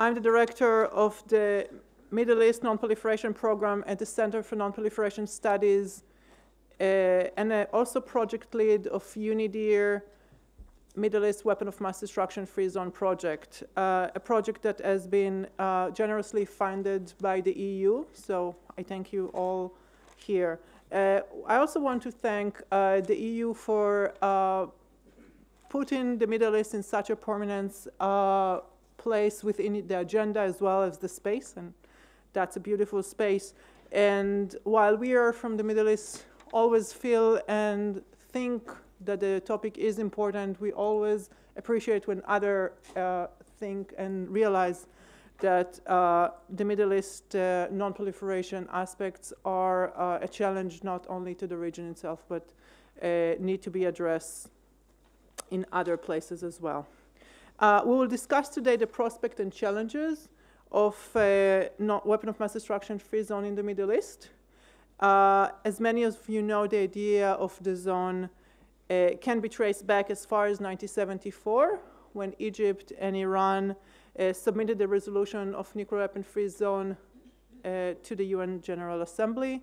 I'm the director of the Middle East Non-Proliferation Program at the Center for Non-Proliferation Studies, and also project lead of UNIDIR Middle East Weapon of Mass Destruction Free Zone project, a project that has been generously funded by the EU, so I thank you all here. I also want to thank the EU for putting the Middle East in such a prominent place within the agenda as well as the space, and that's a beautiful space. And while we are from the Middle East, always feel and think that the topic is important, we always appreciate when others think and realize that the Middle East non-proliferation aspects are a challenge not only to the region itself, but need to be addressed in other places as well. We will discuss today the prospect and challenges of weapon of mass destruction free zone in the Middle East. As many of you know, the idea of the zone can be traced back as far as 1974, when Egypt and Iran submitted the resolution of nuclear weapon-free zone to the UN General Assembly.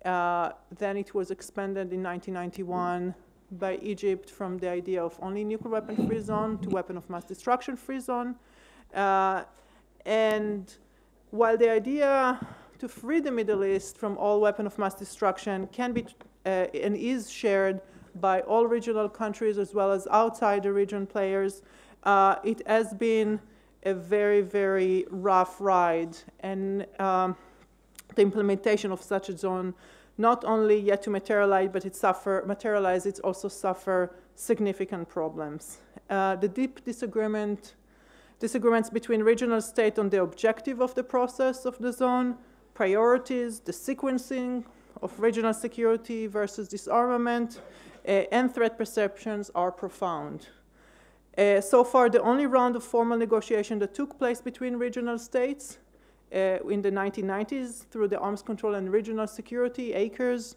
Then it was expanded in 1991 by Egypt from the idea of only nuclear weapon-free zone to weapon of mass destruction-free zone. And while the idea to free the Middle East from all weapon of mass destruction can be and is shared by all regional countries as well as outside the region players, it has been a very, very rough ride. And the implementation of such a zone not only yet to materialize, but it also suffer significant problems. The deep disagreements between regional states on the objective of the process of the zone, priorities, the sequencing of regional security versus disarmament, and threat perceptions are profound. So far, the only round of formal negotiation that took place between regional states in the 1990s through the Arms Control and Regional Security, ACRS,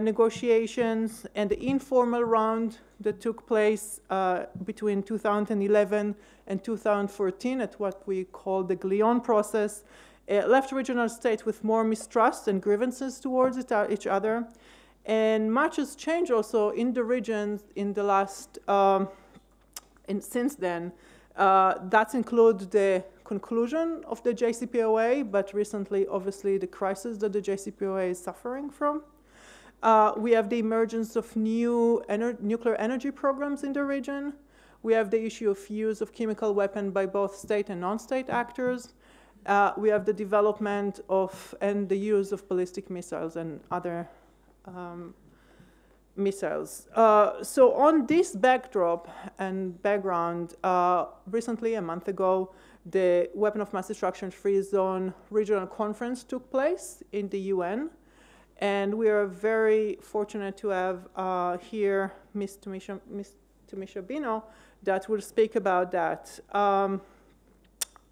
negotiations, and the informal round that took place between 2011 and 2014 at what we call the Glion process, left regional states with more mistrust and grievances towards each other. And much has changed also in the region in the last, since then. That includes the conclusion of the JCPOA, but recently, obviously, the crisis that the JCPOA is suffering from. We have the emergence of new nuclear energy programs in the region. We have the issue of use of chemical weapons by both state and non-state actors. We have the development of and the use of ballistic missiles and other missiles. So on this backdrop and background, recently, a month ago, the Weapon of Mass Destruction Free Zone Regional Conference took place in the UN. And we are very fortunate to have here Ms. Tomisha Bino that will speak about that.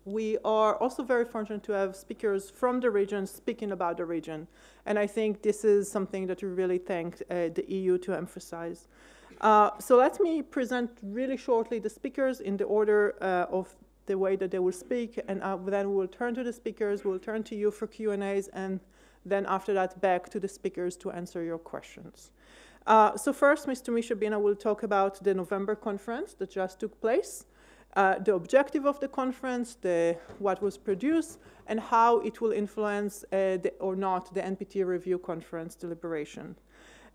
We are also very fortunate to have speakers from the region speaking about the region. And I think this is something that we really thank the EU to emphasize. So let me present really shortly the speakers in the order of the way that they will speak. And then we will turn to the speakers, we'll turn to you for Q&As, and then after that back to the speakers to answer your questions. So first, Ms. Tomisha Bino will talk about the November conference that just took place, the objective of the conference, what was produced, and how it will influence or not the NPT review conference deliberation.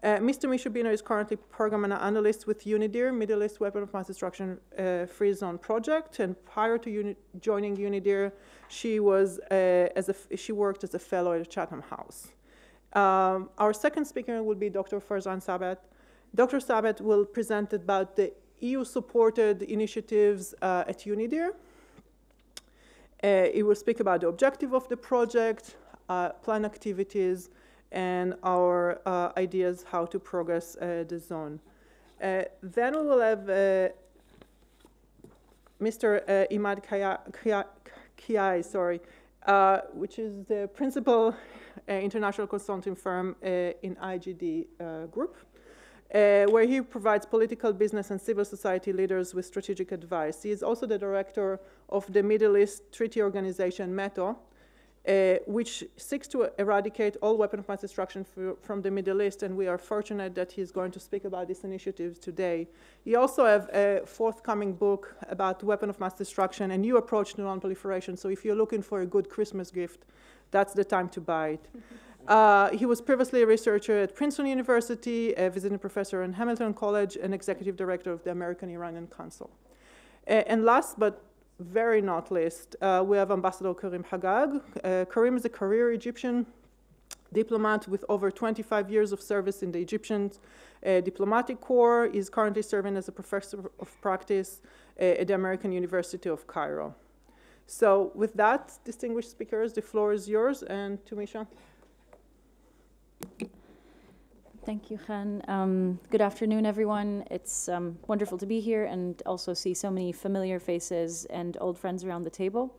Ms. Tomisha Bino is currently program and analyst with UNIDIR, Middle East Weapon of Mass Destruction Free Zone project, and prior to joining UNIDIR, she worked as a fellow at Chatham House. Our second speaker will be Dr. Farzan Sabet. Dr. Sabet will present about the EU-supported initiatives at UNIDIR. He will speak about the objective of the project, plan activities, and our ideas how to progress the zone. Then we will have Mr. Emad Kiyaei, which is the principal international consulting firm in IGD group. where he provides political, business, and civil society leaders with strategic advice. He is also the director of the Middle East Treaty Organization, METO, which seeks to eradicate all weapons of mass destruction from the Middle East, and we are fortunate that he's going to speak about these initiatives today. He also has a forthcoming book about weapons of mass destruction, a new approach to non-proliferation, so if you're looking for a good Christmas gift, that's the time to buy it. He was previously a researcher at Princeton University, a visiting professor in Hamilton College, and executive director of the American-Iranian Council. And last but very not least, we have Ambassador Karim Haggag. Karim is a career Egyptian diplomat with over 25 years of service in the Egyptian diplomatic corps. He's currently serving as a professor of practice at the American University of Cairo. So with that, distinguished speakers, the floor is yours, and Tomisha. Thank you, Chen. Good afternoon, everyone. It's wonderful to be here and also see so many familiar faces and old friends around the table.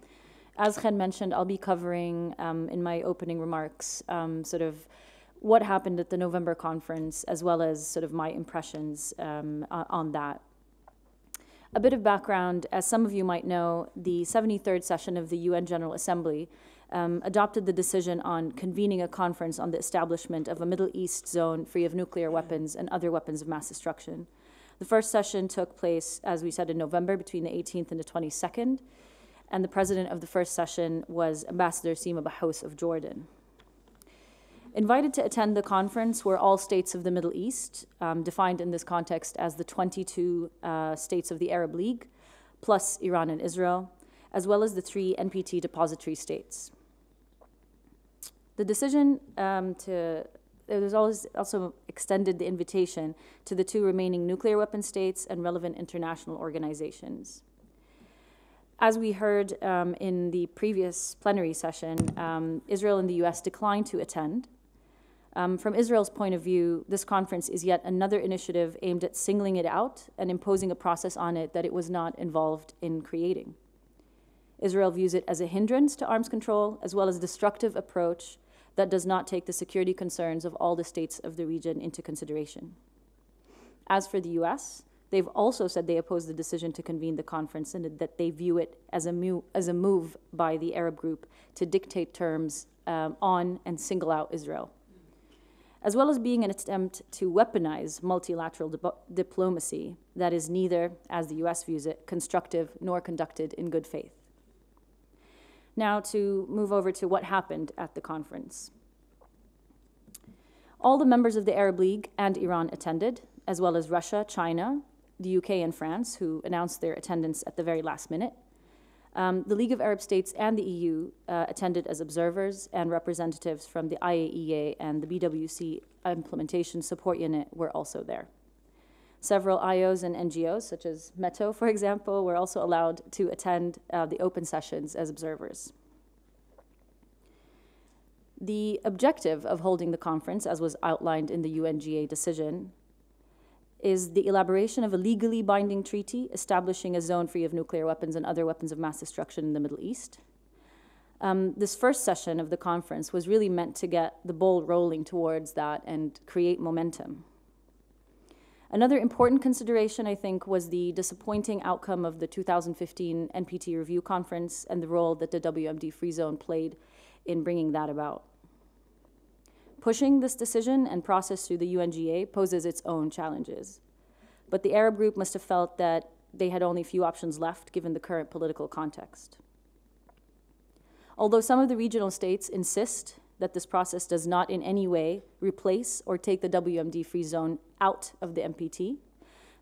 As Chen mentioned, I'll be covering in my opening remarks sort of what happened at the November conference, as well as sort of my impressions on that. A bit of background, as some of you might know, the 73rd session of the UN General Assembly adopted the decision on convening a conference on the establishment of a Middle East zone free of nuclear weapons and other weapons of mass destruction. The first session took place, as we said, in November between the 18th and the 22nd, and the president of the first session was Ambassador Sima Bahous of Jordan. Invited to attend the conference were all states of the Middle East, defined in this context as the 22 states of the Arab League, plus Iran and Israel, as well as the 3 NPT depository states. The decision it was also extended the invitation to the 2 remaining nuclear weapon states and relevant international organizations. As we heard in the previous plenary session, Israel and the US declined to attend. From Israel's point of view, this conference is yet another initiative aimed at singling it out and imposing a process on it that it was not involved in creating. Israel views it as a hindrance to arms control, as well as a destructive approach that does not take the security concerns of all the states of the region into consideration. As for the US, they've also said they oppose the decision to convene the conference and that they view it as a move by the Arab group to dictate terms on and single out Israel, as well as being an attempt to weaponize multilateral diplomacy that is neither, as the US views it, constructive nor conducted in good faith. Now to move over to what happened at the conference. All the members of the Arab League and Iran attended, as well as Russia, China, the UK, and France, who announced their attendance at the very last minute. The League of Arab States and the EU attended as observers, and representatives from the IAEA and the BWC Implementation Support Unit were also there. Several IOs and NGOs, such as METO, for example, were also allowed to attend the open sessions as observers. The objective of holding the conference, as was outlined in the UNGA decision, is the elaboration of a legally binding treaty establishing a zone free of nuclear weapons and other weapons of mass destruction in the Middle East. This first session of the conference was really meant to get the ball rolling towards that and create momentum. Another important consideration, I think, was the disappointing outcome of the 2015 NPT Review Conference and the role that the WMD Free Zone played in bringing that about. Pushing this decision and process through the UNGA poses its own challenges, but the Arab group must have felt that they had only few options left given the current political context. Although some of the regional states insist that this process does not in any way replace or take the WMD Free Zone out of the NPT,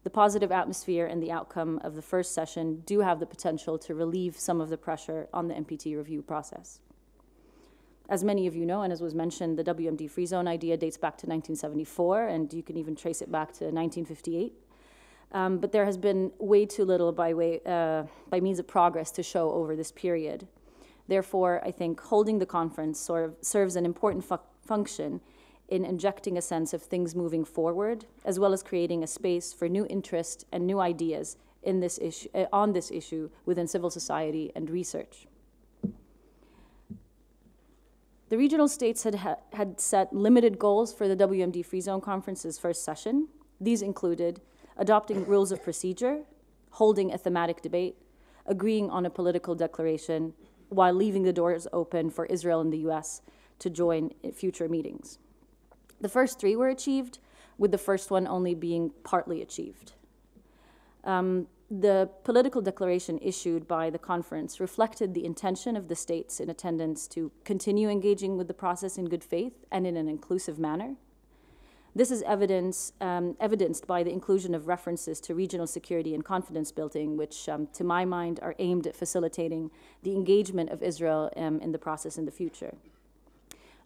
the positive atmosphere and the outcome of the first session do have the potential to relieve some of the pressure on the NPT review process. As many of you know, and as was mentioned, the WMD Free Zone idea dates back to 1974, and you can even trace it back to 1958. But there has been way too little by means of progress to show over this period. Therefore, I think holding the conference sort of serves an important function in injecting a sense of things moving forward, as well as creating a space for new interest and new ideas in this issue, on this issue within civil society and research. The regional states had set limited goals for the WMD Free Zone Conference's first session. These included adopting rules of procedure, holding a thematic debate, agreeing on a political declaration, while leaving the doors open for Israel and the US to join in future meetings. The first three were achieved, with the first one only being partly achieved. The political declaration issued by the conference reflected the intention of the states in attendance to continue engaging with the process in good faith and in an inclusive manner. This is evidenced by the inclusion of references to regional security and confidence building, which, to my mind, are aimed at facilitating the engagement of Israel in the process in the future.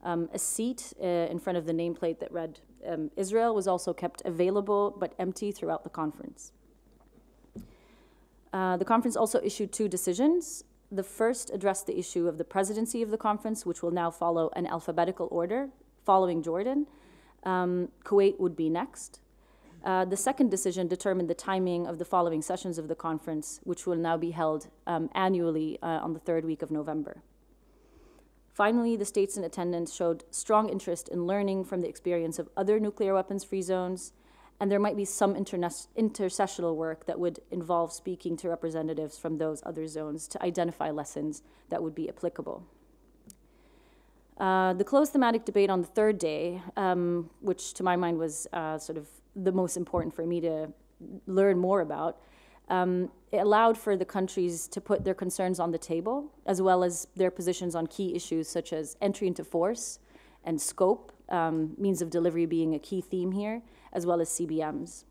A seat in front of the nameplate that read Israel was also kept available but empty throughout the conference. The conference also issued two decisions. The first addressed the issue of the presidency of the conference, which will now follow an alphabetical order, following Jordan. Kuwait would be next. The second decision determined the timing of the following sessions of the conference, which will now be held annually on the third week of November. Finally, the states in attendance showed strong interest in learning from the experience of other nuclear weapons-free zones, and there might be some intercessional work that would involve speaking to representatives from those other zones to identify lessons that would be applicable. The closed thematic debate on the third day, which to my mind was sort of the most important for me to learn more about, it allowed for the countries to put their concerns on the table, as well as their positions on key issues such as entry into force and scope, means of delivery being a key theme here, as well as CBMs.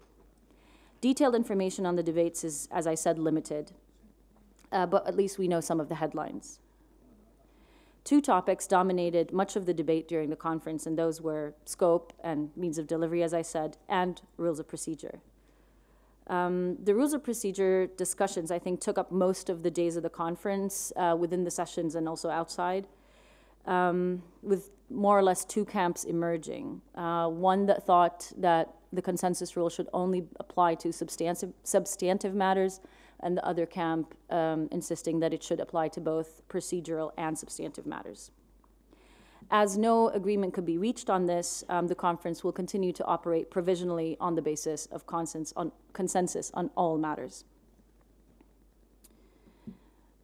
Detailed information on the debates is, as I said, limited, but at least we know some of the headlines. Two topics dominated much of the debate during the conference, and those were scope and means of delivery, as I said, and rules of procedure. The rules of procedure discussions, I think, took up most of the days of the conference, within the sessions and also outside, with more or less two camps emerging. One that thought that the consensus rule should only apply to substantive matters, and the other camp insisting that it should apply to both procedural and substantive matters. As no agreement could be reached on this, the conference will continue to operate provisionally on the basis of consensus on all matters.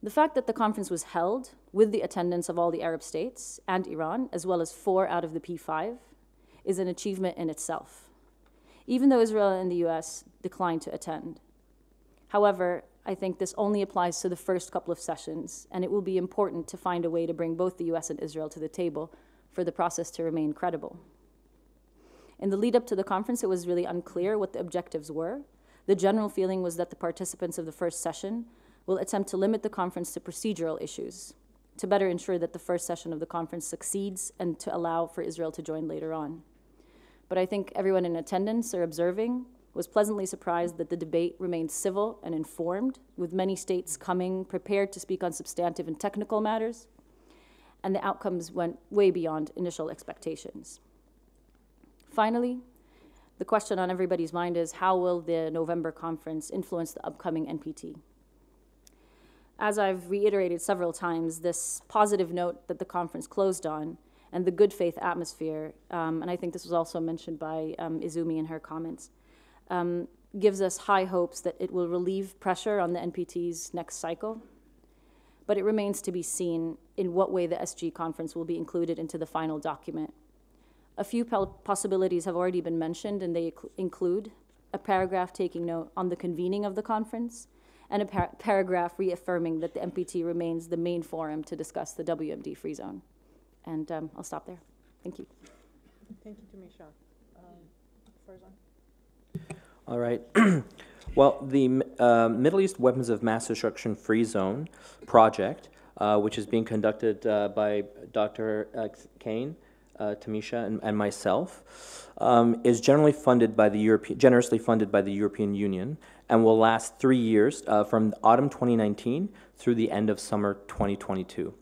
The fact that the conference was held with the attendance of all the Arab states and Iran, as well as 4 out of the P5, is an achievement in itself, even though Israel and the US declined to attend. However, I think this only applies to the first couple of sessions, and it will be important to find a way to bring both the US and Israel to the table for the process to remain credible. In the lead up to the conference, it was really unclear what the objectives were. The general feeling was that the participants of the first session will attempt to limit the conference to procedural issues, to better ensure that the first session of the conference succeeds and to allow for Israel to join later on. But I think everyone in attendance or observing was pleasantly surprised that the debate remained civil and informed, with many states coming prepared to speak on substantive and technical matters, and the outcomes went way beyond initial expectations. Finally, the question on everybody's mind is, how will the November conference influence the upcoming NPT? As I've reiterated several times, this positive note that the conference closed on and the good faith atmosphere, and I think this was also mentioned by Izumi in her comments, gives us high hopes that it will relieve pressure on the NPT's next cycle, but it remains to be seen in what way the SG conference will be included into the final document. A few possibilities have already been mentioned, and they include a paragraph taking note on the convening of the conference, and a paragraph reaffirming that the NPT remains the main forum to discuss the WMD free zone. And I'll stop there. Thank you. Thank you, Tomisha. Farzan. All right. Well, the Middle East Weapons of Mass Destruction Free Zone project, which is being conducted by Dr. Kane, Tomisha, and myself, is generously funded by the European Union and will last 3 years from autumn 2019 through the end of summer 2022.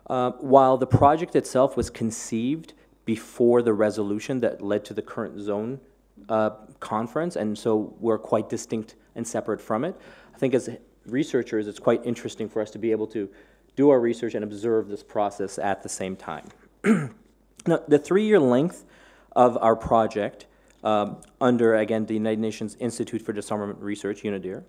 While the project itself was conceived before the resolution that led to the current zone conference, and so we're quite distinct and separate from it, I think as researchers it's quite interesting for us to be able to do our research and observe this process at the same time. Now, the 3-year length of our project under, again, the United Nations Institute for Disarmament Research, UNIDIR,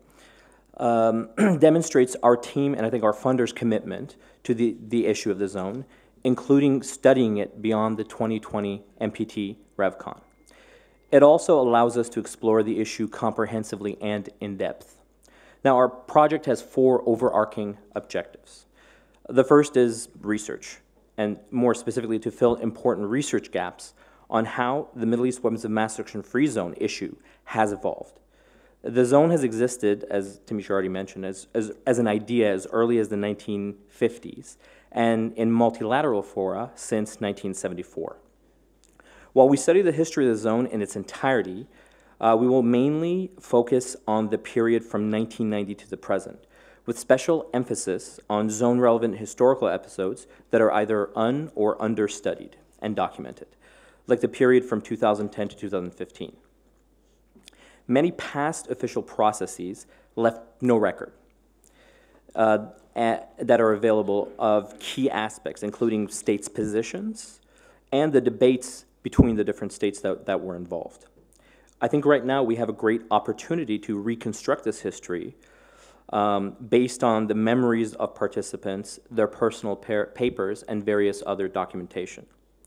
demonstrates our team and I think our funders' commitment to the issue of the zone, including studying it beyond the 2020 NPT RevCon. It also allows us to explore the issue comprehensively and in depth. Now, our project has 4 overarching objectives. The first is research, and more specifically to fill important research gaps on how the Middle East weapons of mass destruction-free zone issue has evolved. The zone has existed, as Tomisha already mentioned, as an idea as early as the 1950s, and in multilateral fora since 1974. While we study the history of the zone in its entirety, we will mainly focus on the period from 1990 to the present, with special emphasis on zone-relevant historical episodes that are either or understudied and documented, like the period from 2010 to 2015. Many past official processes left no record that are available of key aspects, including states' positions and the debates between the different states that were involved. I think right now we have a great opportunity to reconstruct this history based on the memories of participants, their personal papers, and various other documentation.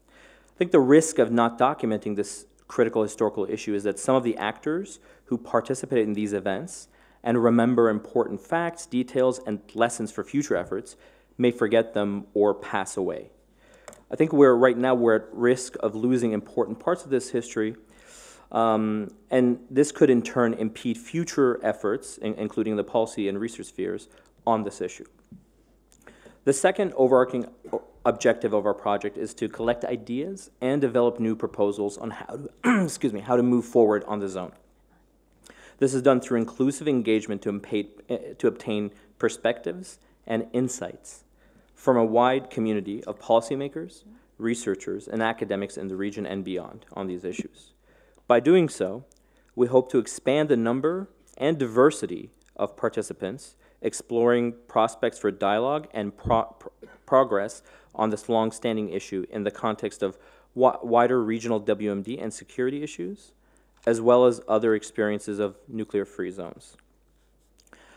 I think the risk of not documenting this critical historical issue is that some of the actors who participated in these events and remember important facts, details, and lessons for future efforts may forget them or pass away. I think right now we're at risk of losing important parts of this history, and this could in turn impede future efforts, including the policy and research spheres, on this issue. The second overarching objective of our project is to collect ideas and develop new proposals on how to, how to move forward on the zone. This is done through inclusive engagement to obtain perspectives and insights from a wide community of policymakers, researchers, and academics in the region and beyond on these issues. By doing so, we hope to expand the number and diversity of participants, exploring prospects for dialogue and progress on this long-standing issue in the context of wider regional WMD and security issues, as well as other experiences of nuclear-free zones.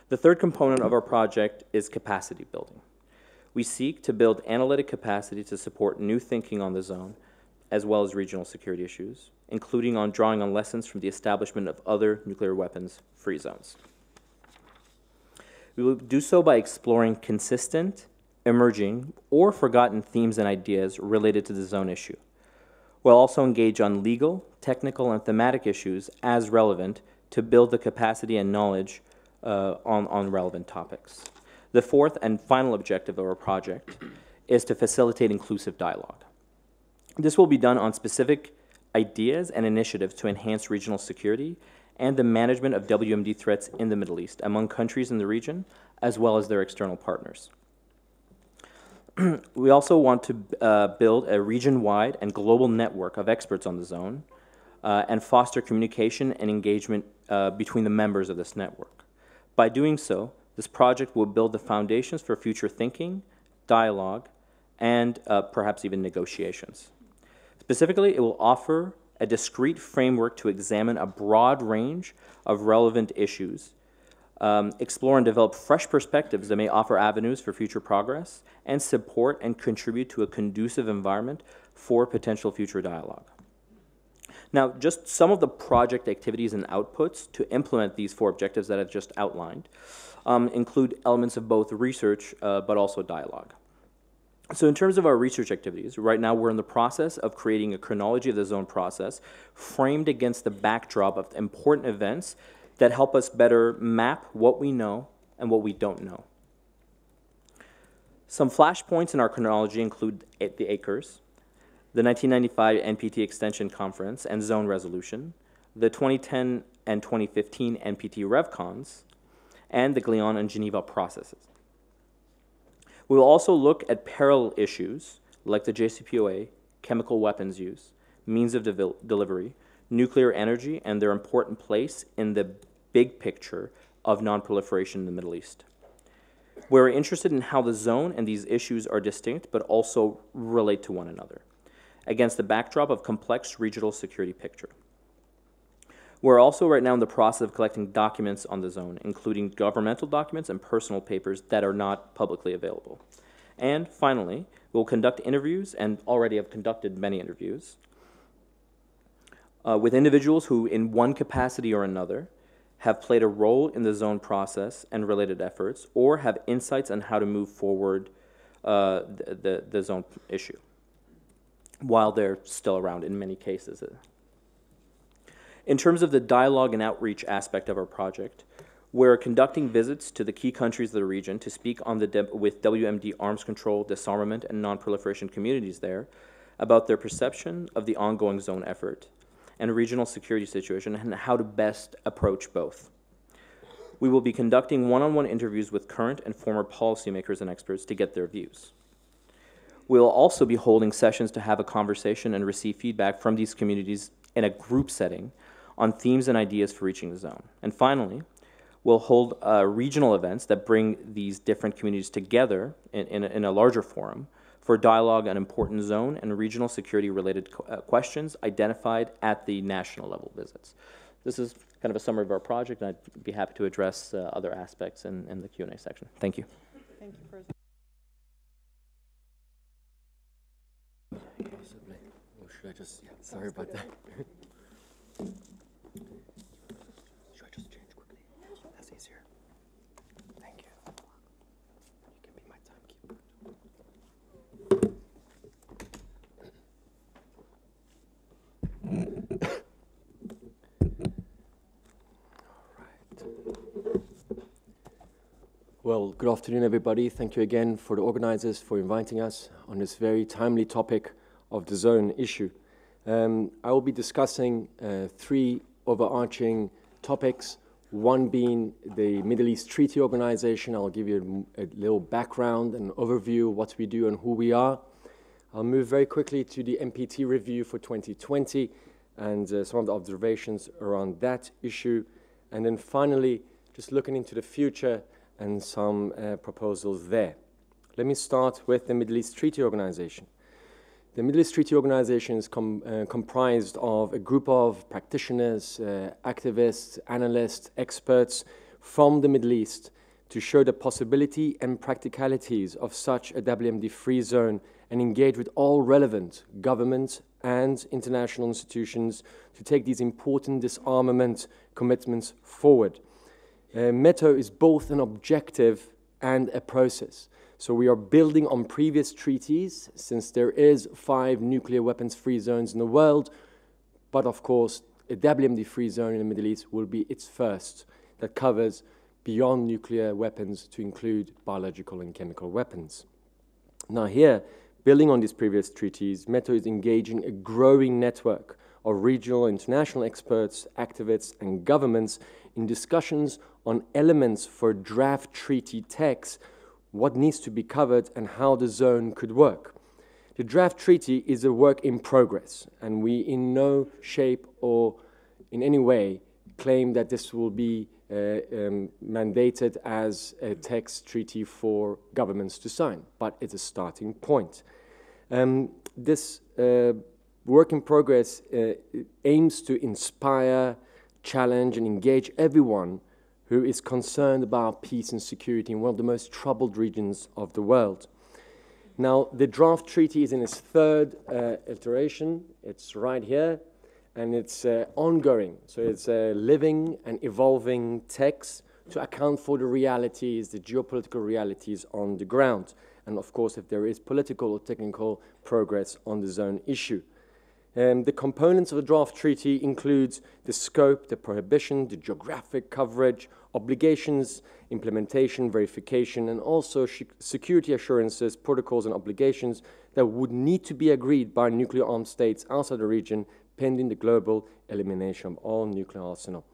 The third component of our project is capacity building. We seek to build analytic capacity to support new thinking on the zone, as well as regional security issues, including on drawing on lessons from the establishment of other nuclear weapons-free zones. We will do so by exploring consistent, emerging, or forgotten themes and ideas related to the zone issue. We'll also engage on legal, technical, and thematic issues as relevant to build the capacity and knowledge on relevant topics. The fourth and final objective of our project is to facilitate inclusive dialogue. This will be done on specific ideas and initiatives to enhance regional security and the management of WMD threats in the Middle East among countries in the region, as well as their external partners. We also want to build a region-wide and global network of experts on the zone and foster communication and engagement between the members of this network. By doing so, this project will build the foundations for future thinking, dialogue, and perhaps even negotiations. Specifically, it will offer a discrete framework to examine a broad range of relevant issues, explore and develop fresh perspectives that may offer avenues for future progress, and support and contribute to a conducive environment for potential future dialogue. Now, just some of the project activities and outputs to implement these 4 objectives that I've just outlined include elements of both research but also dialogue. So in terms of our research activities, right now we're in the process of creating a chronology of the zone process framed against the backdrop of important events that help us better map what we know and what we don't know. Some flashpoints in our chronology include the ACRS, the 1995 NPT Extension Conference and Zone Resolution, the 2010 and 2015 NPT RevCons, and the Glion and Geneva processes. We will also look at parallel issues like the JCPOA, chemical weapons use, means of delivery, nuclear energy, and their important place in the big picture of non-proliferation in the Middle East. We're interested in how the zone and these issues are distinct but also relate to one another against the backdrop of complex regional security picture. We're also right now in the process of collecting documents on the zone, including governmental documents and personal papers that are not publicly available. And finally, we'll conduct interviews, and already have conducted many interviews, with individuals who, in one capacity or another, have played a role in the zone process and related efforts, or have insights on how to move forward the zone issue, while they're still around in many cases. In terms of the dialogue and outreach aspect of our project, we're conducting visits to the key countries of the region to speak on with WMD arms control, disarmament, and non-proliferation communities there about their perception of the ongoing zone effort and regional security situation and how to best approach both. We will be conducting one-on-one interviews with current and former policymakers and experts to get their views. We'll also be holding sessions to have a conversation and receive feedback from these communities in a group setting on themes and ideas for reaching the zone. And finally, we'll hold regional events that bring these different communities together in a larger forum for dialogue on important zone and regional security-related questions identified at the national level visits. This is kind of a summary of our project, and I'd be happy to address other aspects in the Q&A section. Thank you. Thank you, Farzan. Possibly. Or should I just, sorry about that. Should I just change quickly? That's easier. Thank you. You can be my timekeeper. Well, good afternoon, everybody. Thank you again for the organizers for inviting us on this very timely topic of the zone issue. I will be discussing three overarching topics, one being the Middle East Treaty Organization. I'll give you a little background and overview of what we do and who we are. I'll move very quickly to the MPT review for 2020 and some of the observations around that issue. And then finally, just looking into the future and some proposals there. Let me start with the Middle East Treaty Organization. The Middle East Treaty Organization is comprised of a group of practitioners, activists, analysts, experts from the Middle East to show the possibility and practicalities of such a WMD-free zone and engage with all relevant government and international institutions to take these important disarmament commitments forward. METO is both an objective and a process. So we are building on previous treaties, since there is 5 nuclear weapons-free zones in the world, but of course, a WMD-free zone in the Middle East will be its first that covers beyond nuclear weapons to include biological and chemical weapons. Now here, building on these previous treaties, METO is engaging a growing network of regional and international experts, activists, and governments in discussions on elements for draft treaty text, what needs to be covered, and how the zone could work. The draft treaty is a work in progress, and we in no shape or in any way claim that this will be mandated as a text treaty for governments to sign, but it's a starting point. This work in progress aims to inspire, challenge, and engage everyone who is concerned about peace and security in one of the most troubled regions of the world. Now, the draft treaty is in its 3rd iteration. It's right here, and it's ongoing. So it's a living and evolving text to account for the realities, the geopolitical realities on the ground. And of course, if there is political or technical progress on the zone issue. The components of the draft treaty include the scope, the prohibition, the geographic coverage, obligations, implementation, verification, and also security assurances, protocols, and obligations that would need to be agreed by nuclear armed states outside the region pending the global elimination of all nuclear arsenal.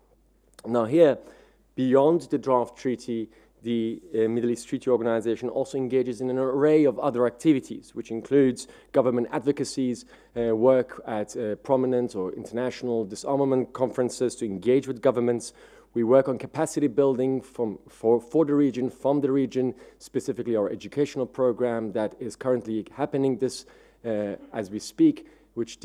Now here, beyond the draft treaty, the Middle East Treaty Organization also engages in an array of other activities, which includes government advocacies, work at prominent or international disarmament conferences to engage with governments. We work on capacity building for the region, from the region, specifically our educational program that is currently happening as we speak, which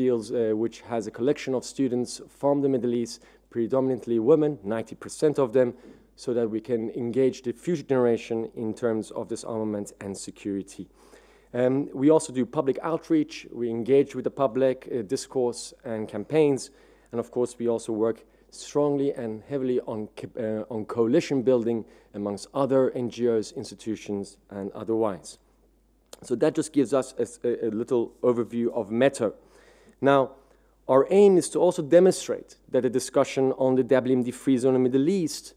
has a collection of students from the Middle East predominantly women, 90% of them, so that we can engage the future generation in terms of disarmament and security. We also do public outreach. We engage with the public, discourse and campaigns. And of course, we also work strongly and heavily on coalition building amongst other NGOs, institutions, and otherwise. So that just gives us a little overview of METO. Now, our aim is to also demonstrate that a discussion on the WMD free zone in the Middle East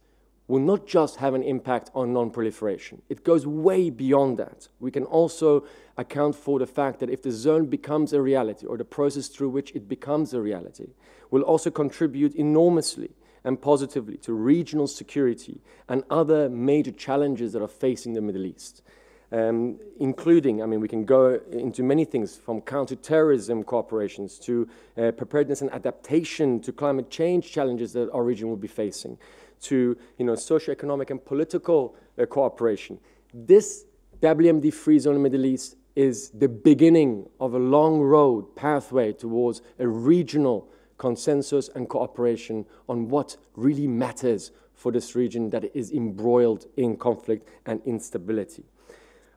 will not just have an impact on non-proliferation. It goes way beyond that. We can also account for the fact that if the zone becomes a reality, or the process through which it becomes a reality, will also contribute enormously and positively to regional security and other major challenges that are facing the Middle East. Including, I mean, we can go into many things, from counter-terrorism cooperations to preparedness and adaptation to climate change challenges that our region will be facing, to socioeconomic and political cooperation. This WMD free zone in the Middle East is the beginning of a long road pathway towards a regional consensus and cooperation on what really matters for this region that is embroiled in conflict and instability.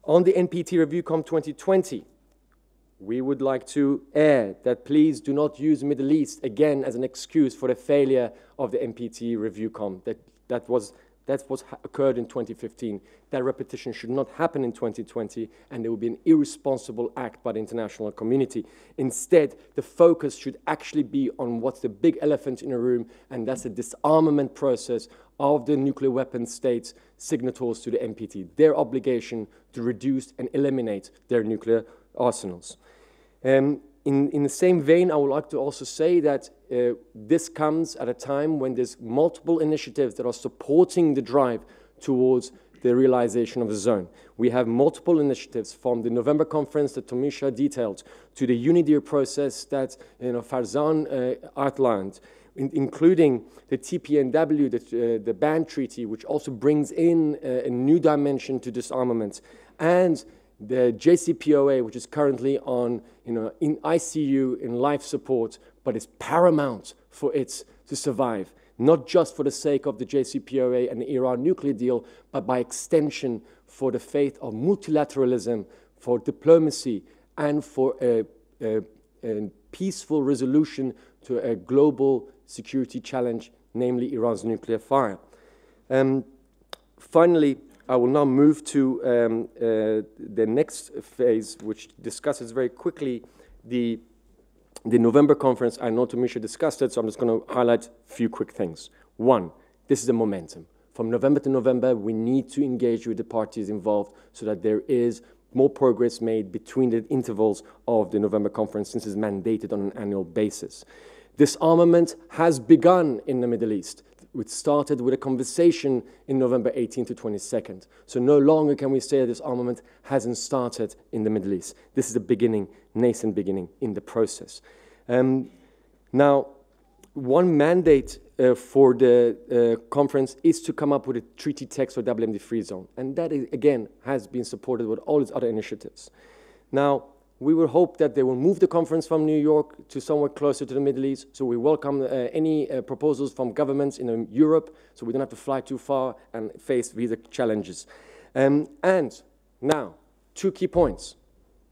On the NPT Review Com 2020, we would like to add that please do not use the Middle East again as an excuse for the failure of the NPT Review Com. That's what occurred in 2015. That repetition should not happen in 2020, and it would be an irresponsible act by the international community. Instead, the focus should actually be on what's the big elephant in the room, and that's the disarmament process of the nuclear weapons states signatories to the NPT, their obligation to reduce and eliminate their nuclear arsenals. In the same vein, I would like to also say that this comes at a time when there's multiple initiatives that are supporting the drive towards the realization of the zone. We have multiple initiatives, from the November conference that Tomisha detailed to the UNIDIR process that Farzan outlined, including the TPNW, the ban treaty, which also brings in a new dimension to disarmament, and the JCPOA, which is currently on, in ICU, in life support, but is paramount for it to survive, not just for the sake of the JCPOA and the Iran nuclear deal, but by extension for the faith of multilateralism, for diplomacy, and for a peaceful resolution to a global security challenge, namely Iran's nuclear fire. Finally, I will now move to the next phase, which discusses very quickly the November conference. I know Tomisha discussed it, so I'm just going to highlight a few quick things. One, this is a momentum. From November to November, we need to engage with the parties involved so that there is more progress made between the intervals of the November conference, since it's mandated on an annual basis. Disarmament has begun in the Middle East. It started with a conversation in November 18th to 22nd. So no longer can we say that disarmament hasn't started in the Middle East. This is a beginning, nascent beginning in the process. Now, one mandate for the conference is to come up with a treaty text for WMD free zone. And that, again, has been supported with all its other initiatives. Now, we will hope that they will move the conference from New York to somewhere closer to the Middle East. So we welcome any proposals from governments in Europe, so we don't have to fly too far and face visa challenges. And now, two key points.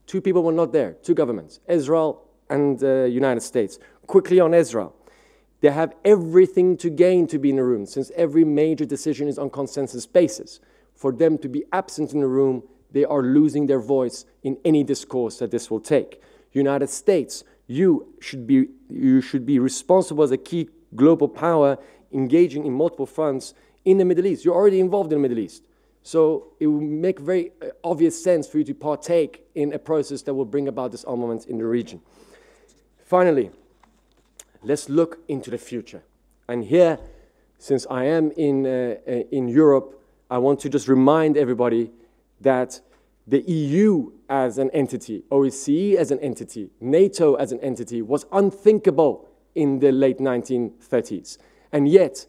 Two people were not there, two governments, Israel and the United States. Quickly on Israel. They have everything to gain to be in the room, since every major decision is on consensus basis. For them to be absent in the room, they are losing their voice in any discourse that this will take. United States, you should be responsible as a key global power, engaging in multiple fronts in the Middle East. You're already involved in the Middle East. So it will make very obvious sense for you to partake in a process that will bring about disarmament in the region. Finally, let's look into the future. And here, since I am in Europe, I want to just remind everybody that the EU as an entity, OSCE as an entity, NATO as an entity was unthinkable in the late 1930s. And yet,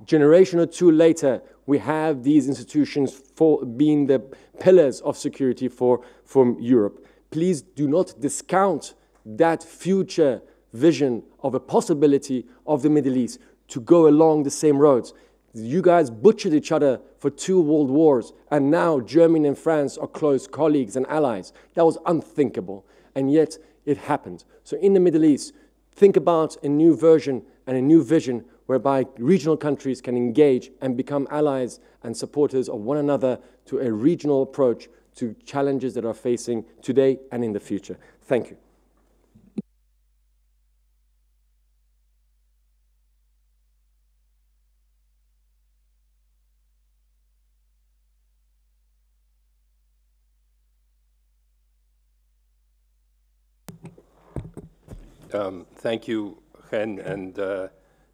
generation or two later, we have these institutions being the pillars of security for Europe. Please do not discount that future vision of a possibility of the Middle East to go along the same roads. You guys butchered each other for 2 world wars, and now Germany and France are close colleagues and allies. That was unthinkable, and yet it happened. So in the Middle East, think about a new version and a new vision whereby regional countries can engage and become allies and supporters of one another to a regional approach to challenges that are facing today and in the future. Thank you. Thank you, Chen, and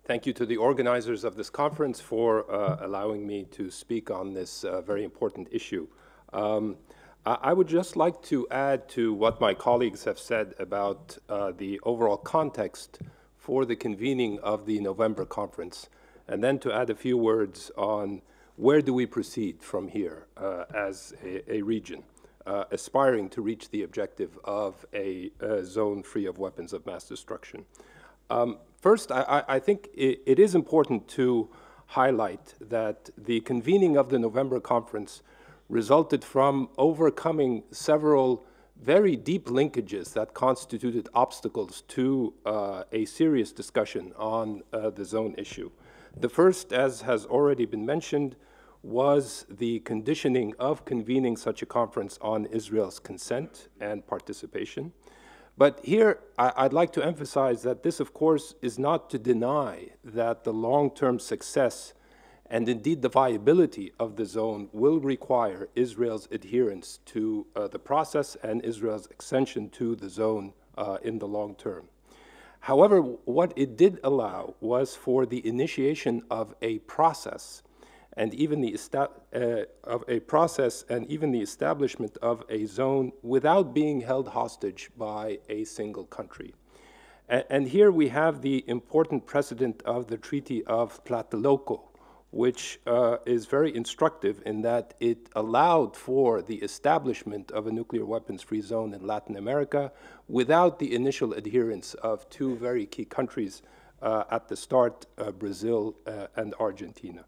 thank you to the organizers of this conference for allowing me to speak on this very important issue. I would just like to add to what my colleagues have said about the overall context for the convening of the November conference, and then to add a few words on where do we proceed from here as a region, aspiring to reach the objective of a zone free of weapons of mass destruction. First, I think it is important to highlight that the convening of the November conference resulted from overcoming several very deep linkages that constituted obstacles to a serious discussion on the zone issue. The first, as has already been mentioned, was the conditioning of convening such a conference on Israel's consent and participation. But here, I'd like to emphasize that this, of course, is not to deny that the long-term success and indeed the viability of the zone will require Israel's adherence to the process and Israel's accession to the zone in the long term. However, what it did allow was for the initiation of a process and even the establishment of a zone without being held hostage by a single country. And here we have the important precedent of the Treaty of Tlatelolco, which is very instructive in that it allowed for the establishment of a nuclear weapons-free zone in Latin America without the initial adherence of 2 very key countries at the start, Brazil and Argentina.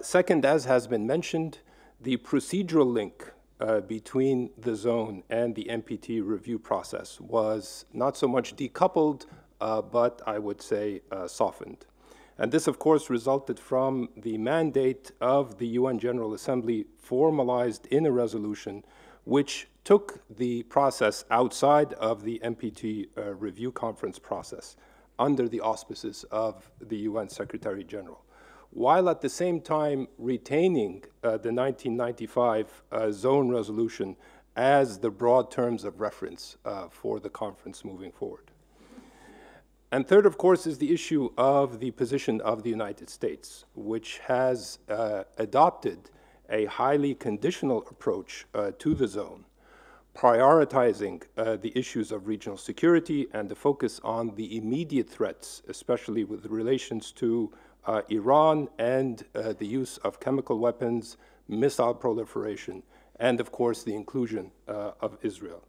Second, as has been mentioned, the procedural link between the zone and the NPT review process was not so much decoupled, but I would say softened. And this, of course, resulted from the mandate of the UN General Assembly formalized in a resolution which took the process outside of the NPT review conference process under the auspices of the UN Secretary General, while at the same time retaining the 1995 zone resolution as the broad terms of reference for the conference moving forward. And third, of course, is the issue of the position of the United States, which has adopted a highly conditional approach to the zone, prioritizing the issues of regional security and the focus on the immediate threats, especially with relations to Iran and the use of chemical weapons, missile proliferation, and of course the inclusion of Israel.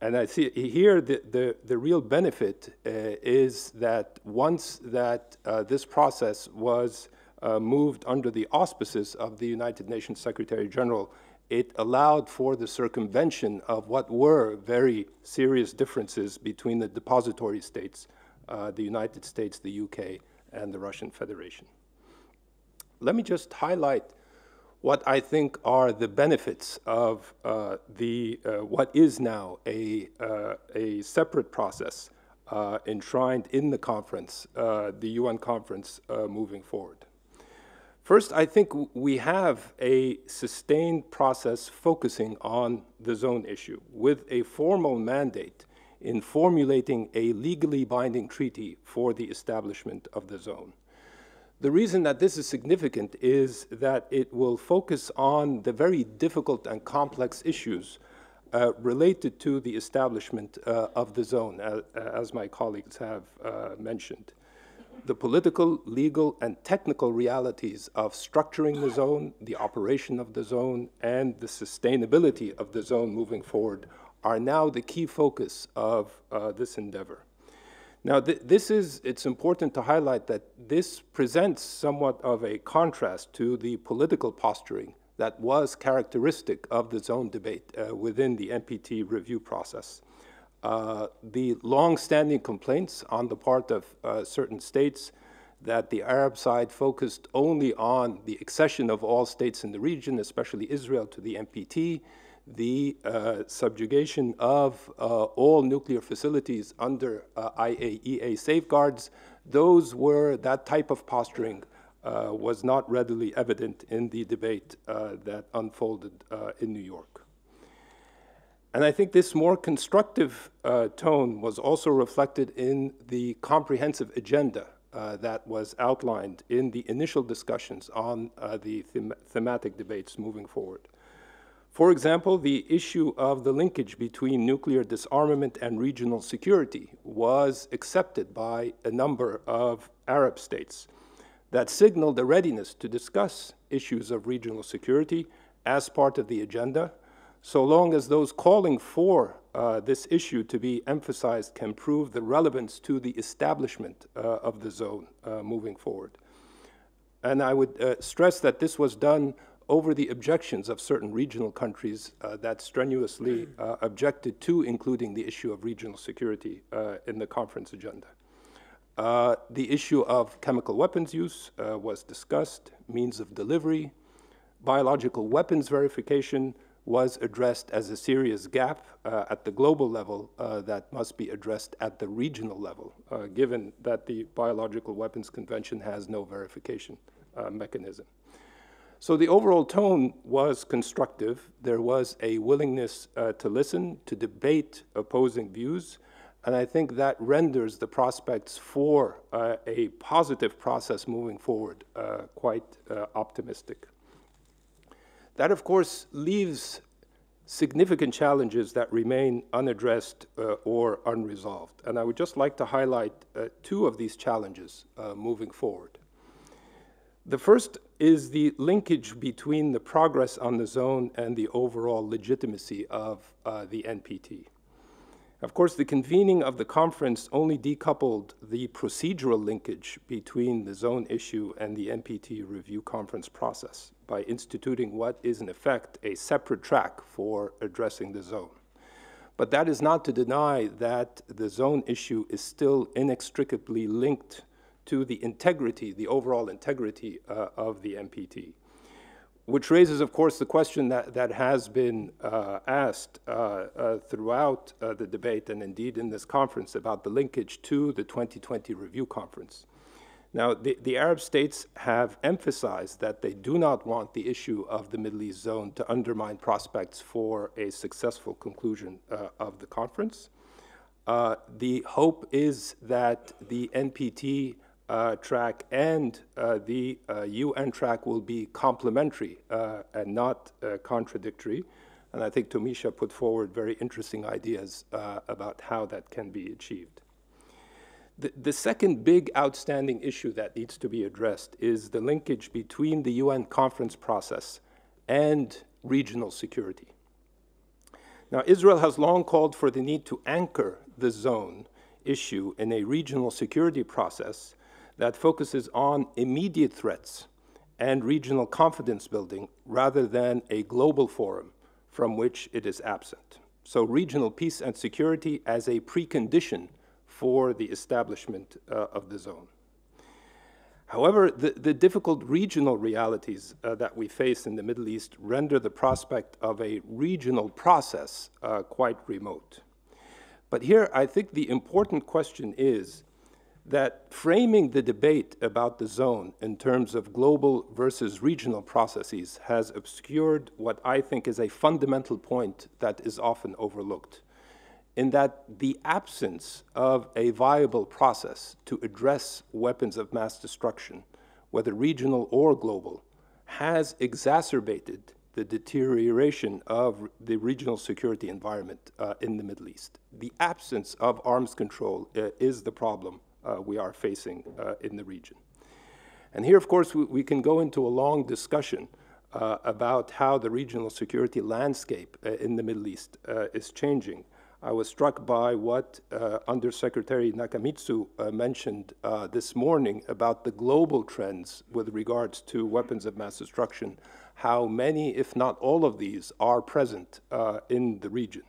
And I see here the real benefit is that once that this process was moved under the auspices of the United Nations Secretary General, it allowed for the circumvention of what were very serious differences between the depository states, the United States, the UK, and the Russian Federation. Let me just highlight what I think are the benefits of what is now a separate process enshrined in the conference, the UN conference moving forward. First, I think we have a sustained process focusing on the zone issue with a formal mandate in formulating a legally binding treaty for the establishment of the zone. The reason that this is significant is that it will focus on the very difficult and complex issues related to the establishment of the zone, as my colleagues have mentioned. The political, legal, and technical realities of structuring the zone, the operation of the zone, and the sustainability of the zone moving forward are now the key focus of this endeavor. Now, it's important to highlight that this presents somewhat of a contrast to the political posturing that was characteristic of the zone debate within the NPT review process. The long-standing complaints on the part of certain states that the Arab side focused only on the accession of all states in the region, especially Israel, to the NPT, the subjugation of all nuclear facilities under IAEA safeguards, that type of posturing was not readily evident in the debate that unfolded in New York. And I think this more constructive tone was also reflected in the comprehensive agenda that was outlined in the initial discussions on the thematic debates moving forward. For example, the issue of the linkage between nuclear disarmament and regional security was accepted by a number of Arab states that signaled a readiness to discuss issues of regional security as part of the agenda, so long as those calling for this issue to be emphasized can prove the relevance to the establishment of the zone moving forward. And I would stress that this was done over the objections of certain regional countries that strenuously objected to including the issue of regional security in the conference agenda. The issue of chemical weapons use was discussed, means of delivery, biological weapons verification was addressed as a serious gap at the global level that must be addressed at the regional level, given that the Biological Weapons Convention has no verification mechanism. So the overall tone was constructive. There was a willingness to listen, to debate opposing views, and I think that renders the prospects for a positive process moving forward quite optimistic. That, of course, leaves significant challenges that remain unaddressed or unresolved. And I would just like to highlight two of these challenges moving forward. The first is the linkage between the progress on the zone and the overall legitimacy of the NPT. Of course, the convening of the conference only decoupled the procedural linkage between the zone issue and the NPT review conference process by instituting what is in effect a separate track for addressing the zone. But that is not to deny that the zone issue is still inextricably linked to the integrity, the overall integrity of the NPT, which raises, of course, the question that has been asked throughout the debate and indeed in this conference about the linkage to the 2020 review conference. Now, the Arab states have emphasized that they do not want the issue of the Middle East zone to undermine prospects for a successful conclusion of the conference. The hope is that the NPT track and the UN track will be complementary and not contradictory. And I think Tomisha put forward very interesting ideas about how that can be achieved. The second big outstanding issue that needs to be addressed is the linkage between the UN conference process and regional security. Now, Israel has long called for the need to anchor the zone issue in a regional security process that focuses on immediate threats and regional confidence building rather than a global forum from which it is absent. So regional peace and security as a precondition for the establishment of the zone. However, the difficult regional realities that we face in the Middle East render the prospect of a regional process quite remote. But here, I think the important question is that framing the debate about the zone in terms of global versus regional processes has obscured what I think is a fundamental point that is often overlooked, in that the absence of a viable process to address weapons of mass destruction, whether regional or global, has exacerbated the deterioration of the regional security environment in the Middle East. The absence of arms control is the problem we are facing in the region. And here, of course, we can go into a long discussion about how the regional security landscape in the Middle East is changing. I was struck by what Undersecretary Nakamitsu mentioned this morning about the global trends with regards to weapons of mass destruction, how many, if not all of these, are present in the region.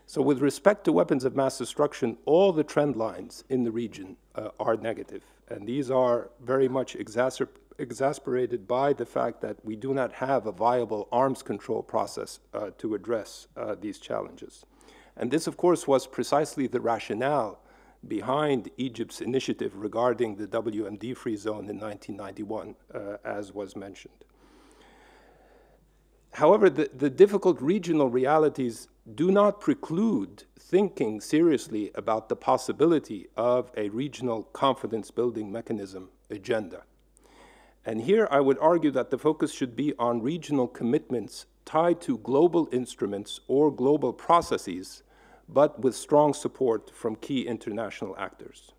So with respect to weapons of mass destruction, all the trend lines in the region are negative, and these are very much exasperated by the fact that we do not have a viable arms control process to address these challenges. And this, of course, was precisely the rationale behind Egypt's initiative regarding the WMD free zone in 1991, as was mentioned. However, the difficult regional realities do not preclude thinking seriously about the possibility of a regional confidence-building mechanism agenda. And here I would argue that the focus should be on regional commitments tied to global instruments or global processes, but with strong support from key international actors.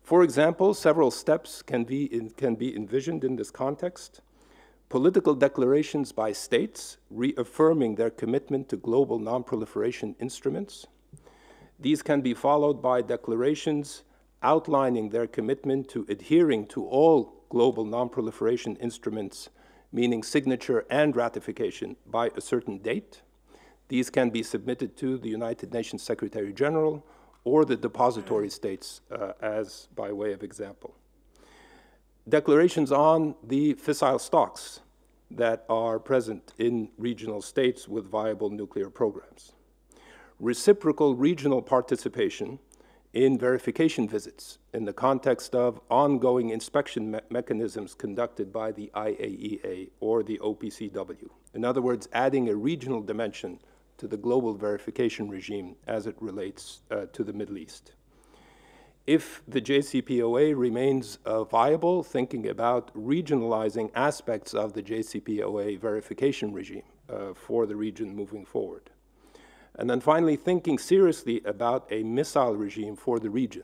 For example, several steps can be envisioned in this context. Political declarations by states reaffirming their commitment to global non-proliferation instruments. These can be followed by declarations outlining their commitment to adhering to all global non-proliferation instruments, meaning signature and ratification by a certain date. These can be submitted to the United Nations Secretary General or the depository states as by way of example. Declarations on the fissile stocks that are present in regional states with viable nuclear programs. Reciprocal regional participation in verification visits in the context of ongoing inspection mechanisms conducted by the IAEA or the OPCW. In other words, adding a regional dimension to the global verification regime as it relates to the Middle East. If the JCPOA remains viable, thinking about regionalizing aspects of the JCPOA verification regime for the region moving forward. And then finally, thinking seriously about a missile regime for the region.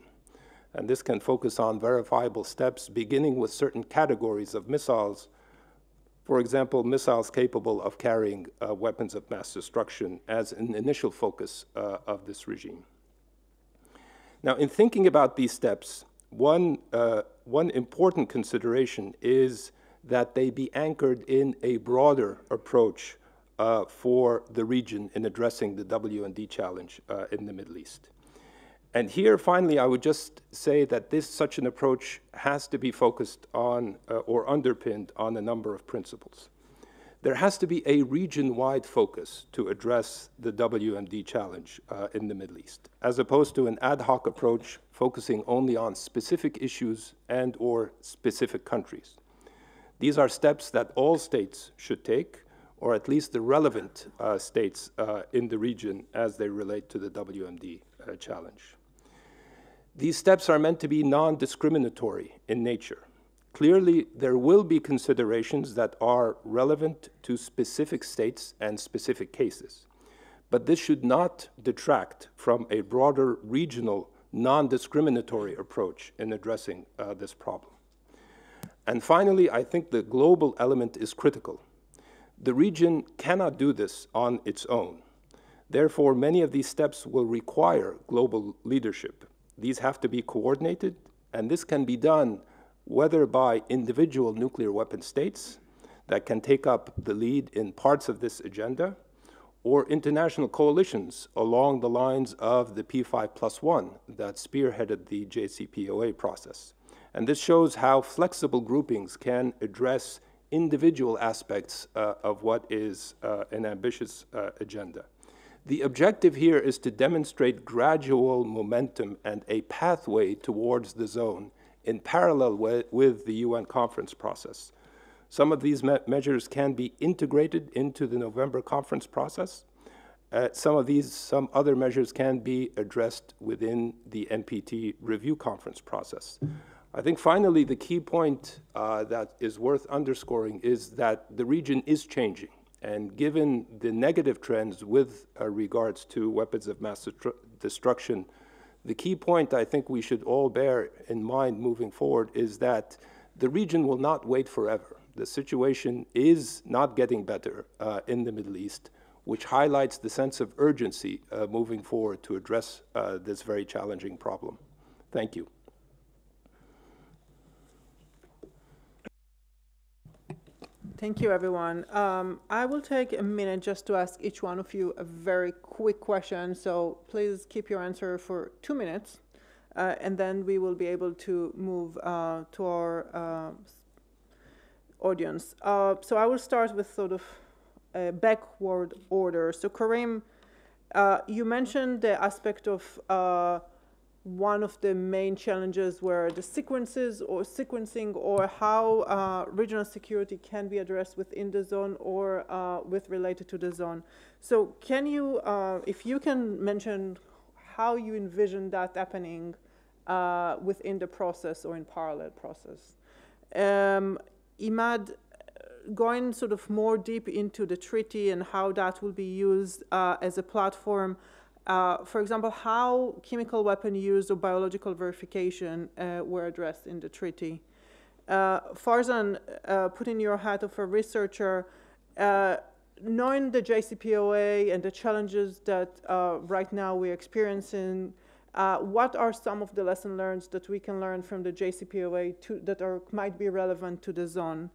And this can focus on verifiable steps, beginning with certain categories of missiles. For example, missiles capable of carrying weapons of mass destruction as an initial focus of this regime. Now, in thinking about these steps, one important consideration is that they be anchored in a broader approach for the region in addressing the WMD challenge in the Middle East. And here, finally, I would just say that such an approach has to be focused on or underpinned on a number of principles. There has to be a region-wide focus to address the WMD challenge in the Middle East, as opposed to an ad hoc approach focusing only on specific issues and or specific countries. These are steps that all states should take, or at least the relevant states in the region as they relate to the WMD challenge. These steps are meant to be non-discriminatory in nature. Clearly, there will be considerations that are relevant to specific states and specific cases, but this should not detract from a broader regional non-discriminatory approach in addressing this problem. And finally, I think the global element is critical. The region cannot do this on its own. Therefore, many of these steps will require global leadership. These have to be coordinated, and this can be done whether by individual nuclear weapon states that can take up the lead in parts of this agenda, or international coalitions along the lines of the P5+1 that spearheaded the JCPOA process. And this shows how flexible groupings can address individual aspects of what is an ambitious agenda. The objective here is to demonstrate gradual momentum and a pathway towards the zone in parallel with the UN conference process. Some of these measures can be integrated into the November conference process. Some other measures can be addressed within the NPT review conference process. I think finally the key point that is worth underscoring is that the region is changing. And given the negative trends with regards to weapons of mass destruction, the key point I think we should all bear in mind moving forward is that the region will not wait forever. The situation is not getting better in the Middle East. which highlights the sense of urgency moving forward to address this very challenging problem. Thank you. Thank you, everyone. I will take a minute just to ask each one of you a very quick question. So please keep your answer for 2 minutes, and then we will be able to move to our audience. So I will start with sort of a backward order. So Karim, you mentioned the aspect of one of the main challenges where the sequencing or how regional security can be addressed within the zone or with related to the zone. So can you, if you can mention how you envision that happening within the process or in parallel process. Emad, going sort of more deep into the treaty and how that will be used as a platform. For example, how chemical weapon use or biological verification were addressed in the treaty. Farzan, putting your hat of a researcher, knowing the JCPOA and the challenges that right now we're experiencing, what are some of the lessons learned that we can learn from the JCPOA that might be relevant to the zone?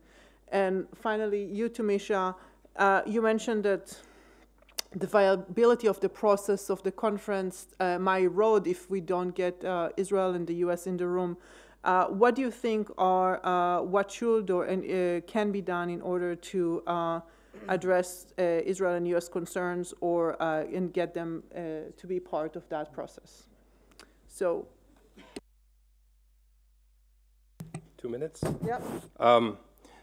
And finally, you, Tomisha, you mentioned that the viability of the process of the conference might erode if we don't get Israel and the US in the room. What do you think are what should or can be done in order to address Israel and US concerns or and get them to be part of that process? So 2 minutes? Yep.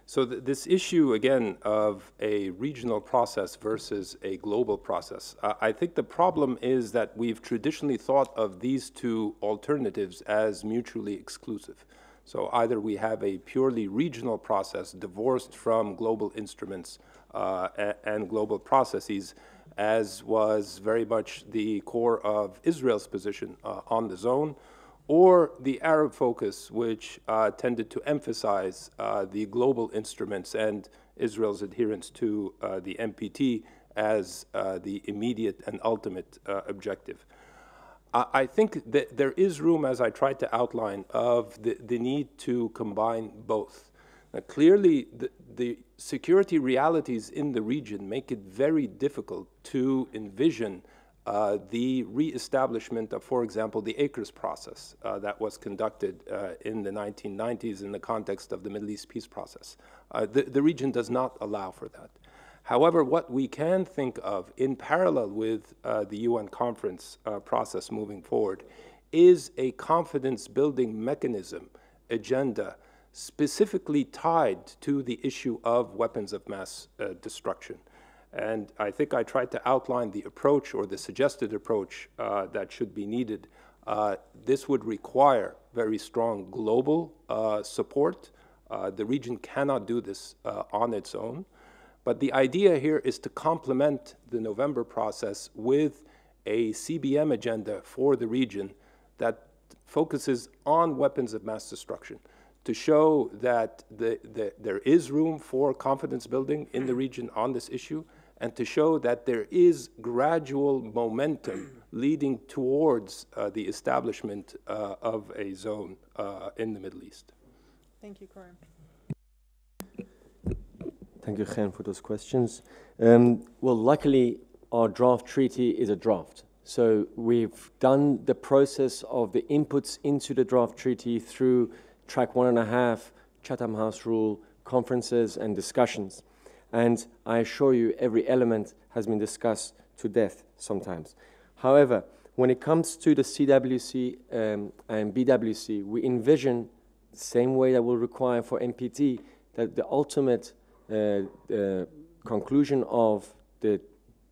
So this issue, again, of a regional process versus a global process, I think the problem is that we've traditionally thought of these two alternatives as mutually exclusive. So either we have a purely regional process divorced from global instruments and global processes, as was very much the core of Israel's position on the zone, or the Arab focus, which tended to emphasize the global instruments and Israel's adherence to the NPT as the immediate and ultimate objective. I think that there is room, as I tried to outline, of the need to combine both. Now, clearly, the security realities in the region make it very difficult to envision the reestablishment of, for example, the ACRES process that was conducted in the 1990s in the context of the Middle East peace process. The region does not allow for that. However, what we can think of in parallel with the UN conference process moving forward is a confidence-building mechanism, agenda, specifically tied to the issue of weapons of mass destruction. And I think I tried to outline the approach or the suggested approach that should be needed. This would require very strong global support. The region cannot do this on its own. But the idea here is to complement the November process with a CBM agenda for the region that focuses on weapons of mass destruction, to show that there is room for confidence building in the region on this issue, and to show that there is gradual momentum leading towards the establishment of a zone in the Middle East. Thank you, Karim. Thank you, Chen, for those questions. Well, luckily, our draft treaty is a draft. So we've done the process of the inputs into the draft treaty through track 1.5, Chatham House rule, conferences and discussions. And I assure you, every element has been discussed to death sometimes. However, when it comes to the CWC and BWC, we envision the same way that will require for NPT, that the ultimate conclusion of the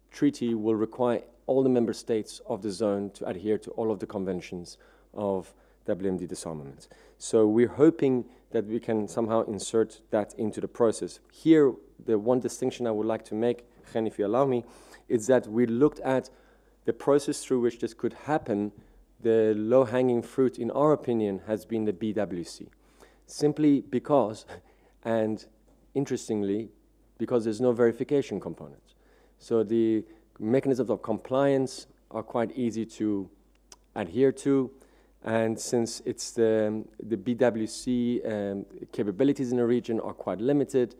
treaty will require all the member states of the zone to adhere to all of the conventions of WMD disarmament. So we're hoping that we can somehow insert that into the process. Here, the one distinction I would like to make, Chen, if you allow me, is that we looked at the process through which this could happen. The low-hanging fruit, in our opinion, has been the BWC. Simply because, and interestingly, because there's no verification component. So the mechanisms of compliance are quite easy to adhere to. And since it's the BWC capabilities in the region are quite limited,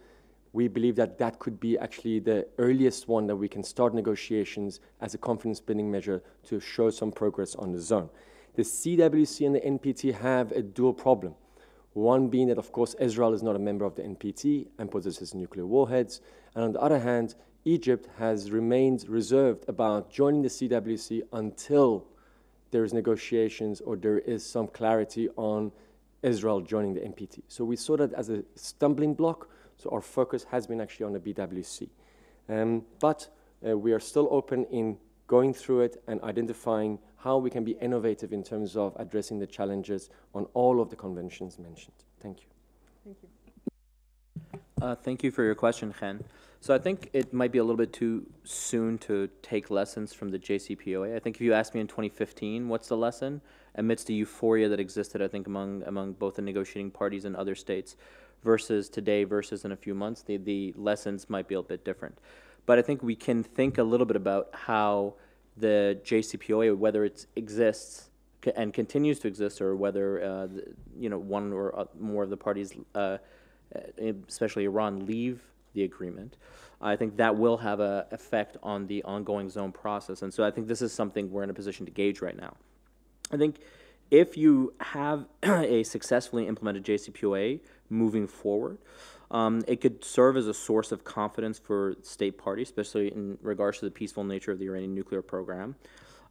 we believe that that could be actually the earliest one that we can start negotiations as a confidence building measure to show some progress on the zone. The CWC and the NPT have a dual problem. One being that, of course, Israel is not a member of the NPT and possesses nuclear warheads. And on the other hand, Egypt has remained reserved about joining the CWC until there is negotiations or there is some clarity on Israel joining the NPT. So we saw that as a stumbling block. So our focus has been actually on the BWC. But we are still open in going through it and identifying how we can be innovative in terms of addressing the challenges on all of the conventions mentioned. Thank you. Thank you. Thank you for your question, Chen. So I think it might be a little bit too soon to take lessons from the JCPOA. I think if you asked me in 2015, what's the lesson? Amidst the euphoria that existed, I think, among both the negotiating parties and other states, versus today, versus in a few months, the lessons might be a bit different. But I think we can think a little bit about how the JCPOA, whether it exists and continues to exist, or whether one or more of the parties, especially Iran, leave the agreement. I think that will have an effect on the ongoing zone process. And so I think this is something we're in a position to gauge right now. I think if you have a successfully implemented JCPOA moving forward, it could serve as a source of confidence for state parties, especially in regards to the peaceful nature of the Iranian nuclear program,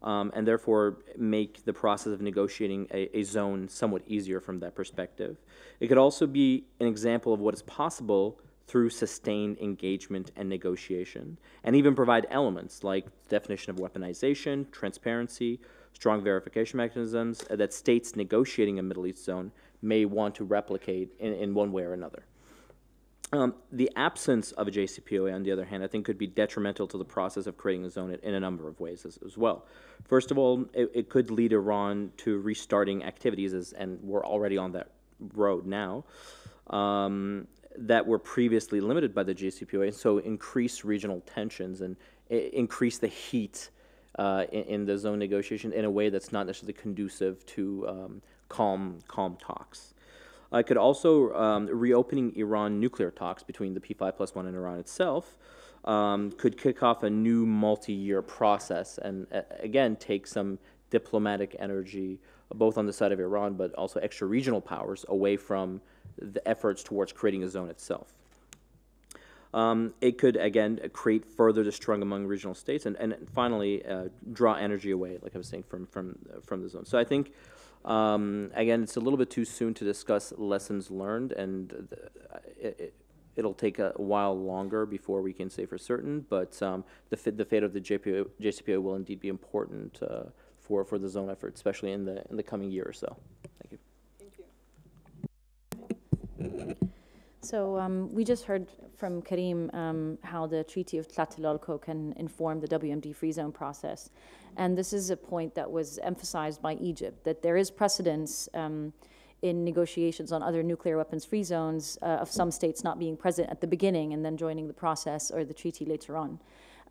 and therefore make the process of negotiating a zone somewhat easier from that perspective. It could also be an example of what is possible through sustained engagement and negotiation, and even provide elements like definition of weaponization, transparency, strong verification mechanisms that states negotiating a Middle East zone may want to replicate in one way or another. The absence of a JCPOA, on the other hand, I think could be detrimental to the process of creating the zone in a number of ways as well. First of all, it could lead Iran to restarting activities, and we're already on that road now, that were previously limited by the JCPOA, so increase regional tensions and increase the heat in the zone negotiation in a way that's not necessarily conducive to calm talks. It could also, reopening Iran nuclear talks between the P5+1 and Iran itself could kick off a new multi-year process and, again, take some diplomatic energy, both on the side of Iran but also extra-regional powers, away from the efforts towards creating a zone itself. It could, again, create further distrust among regional states and finally, draw energy away, like I was saying, from the zone. So I think, again, it's a little bit too soon to discuss lessons learned, and it'll take a while longer before we can say for certain, but the fate of the JCPOA will indeed be important for the zone effort, especially in the coming year or so. Thank you. So we just heard from Karim how the Treaty of Tlatelolco can inform the WMD free zone process. And this is a point that was emphasized by Egypt, that there is precedence in negotiations on other nuclear weapons free zones of some states not being present at the beginning and then joining the process or the treaty later on.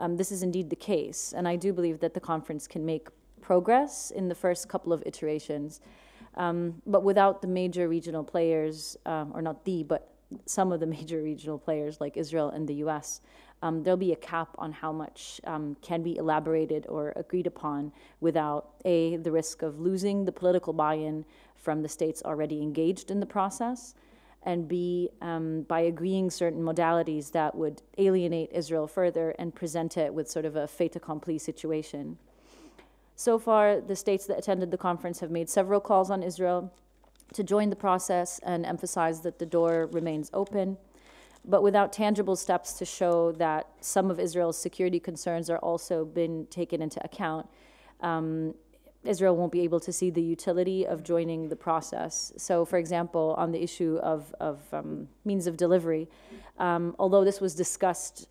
This is indeed the case. And I do believe that the conference can make progress in the first couple of iterations. But without the major regional players, or not the, but some of the major regional players like Israel and the US, there'll be a cap on how much can be elaborated or agreed upon without A, the risk of losing the political buy-in from the states already engaged in the process, and B, by agreeing certain modalities that would alienate Israel further and present it with sort of a fait accompli situation. So far, the states that attended the conference have made several calls on Israel to join the process and emphasize that the door remains open, but without tangible steps to show that some of Israel's security concerns are also been taken into account, Israel won't be able to see the utility of joining the process. So, for example, on the issue of means of delivery, although this was discussed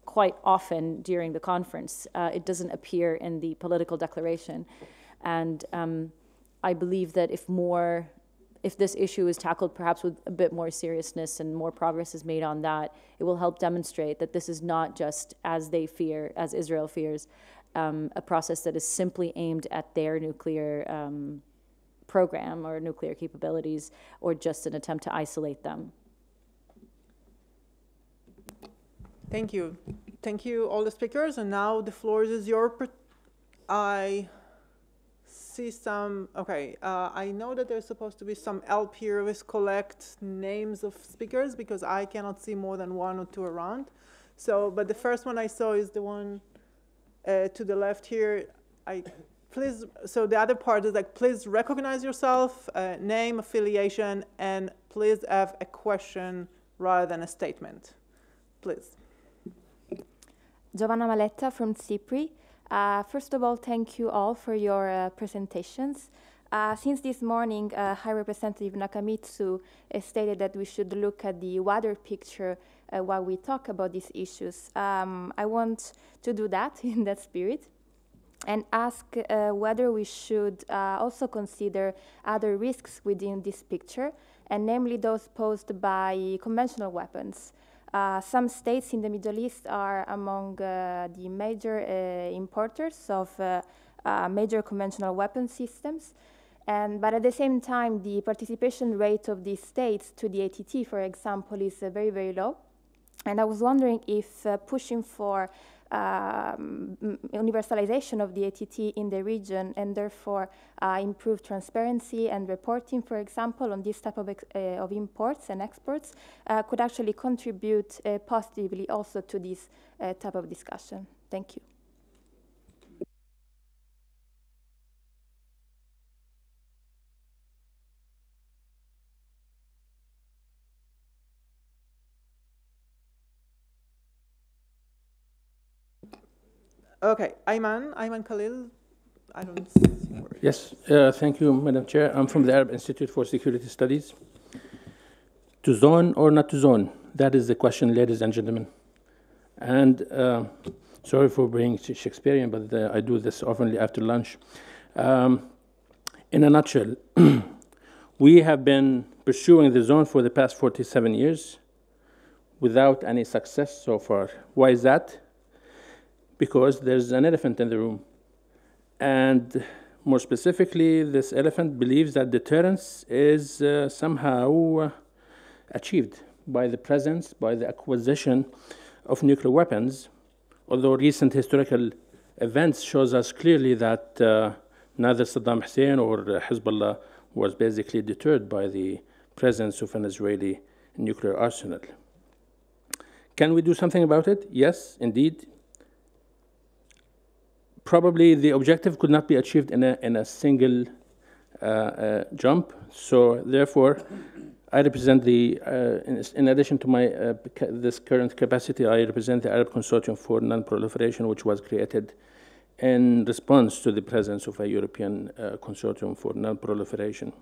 quite often during the conference, it doesn't appear in the political declaration. And I believe that if more if this issue is tackled perhaps with a bit more seriousness and more progress is made on that, it will help demonstrate that this is not just, as they fear, as Israel fears, a process that is simply aimed at their nuclear program or nuclear capabilities, or just an attempt to isolate them. Thank you. Thank you, all the speakers. And now the floor is yours. I see some, okay, I know that there's supposed to be some help here with collect names of speakers, because I cannot see more than one or two around. So, but the first one I saw is the one to the left here. Please, so the other part is like, please recognize yourself, name, affiliation, and please have a question rather than a statement. Please. Giovanna Maletta from CIPRI. First of all, thank you all for your presentations. Since this morning, High Representative Nakamitsu stated that we should look at the wider picture while we talk about these issues. I want to do that in that spirit and ask whether we should also consider other risks within this picture, and namely those posed by conventional weapons. Some states in the Middle East are among the major importers of major conventional weapon systems, but at the same time, the participation rate of these states to the ATT, for example, is very, very low. And I was wondering if pushing for universalization of the ATT in the region, and therefore improved transparency and reporting, for example, on this type of imports and exports, could actually contribute positively also to this type of discussion. Thank you. Okay, Ayman Khalil. I don't see where. Yes, thank you, Madam Chair. I'm from the Arab Institute for Security Studies. To zone or not to zone? That is the question, ladies and gentlemen. And sorry for being Shakespearean, but I do this often after lunch. In a nutshell, we have been pursuing the zone for the past 47 years without any success so far. Why is that? Because there's an elephant in the room. And more specifically, this elephant believes that deterrence is somehow achieved by the presence, by the acquisition of nuclear weapons, although recent historical events shows us clearly that neither Saddam Hussein or Hezbollah was basically deterred by the presence of an Israeli nuclear arsenal. Can we do something about it? Yes, indeed. Probably the objective could not be achieved in a single jump. So therefore, I represent the, in addition to my this current capacity, I represent the Arab Consortium for Non-Proliferation, which was created in response to the presence of a European Consortium for Non-Proliferation.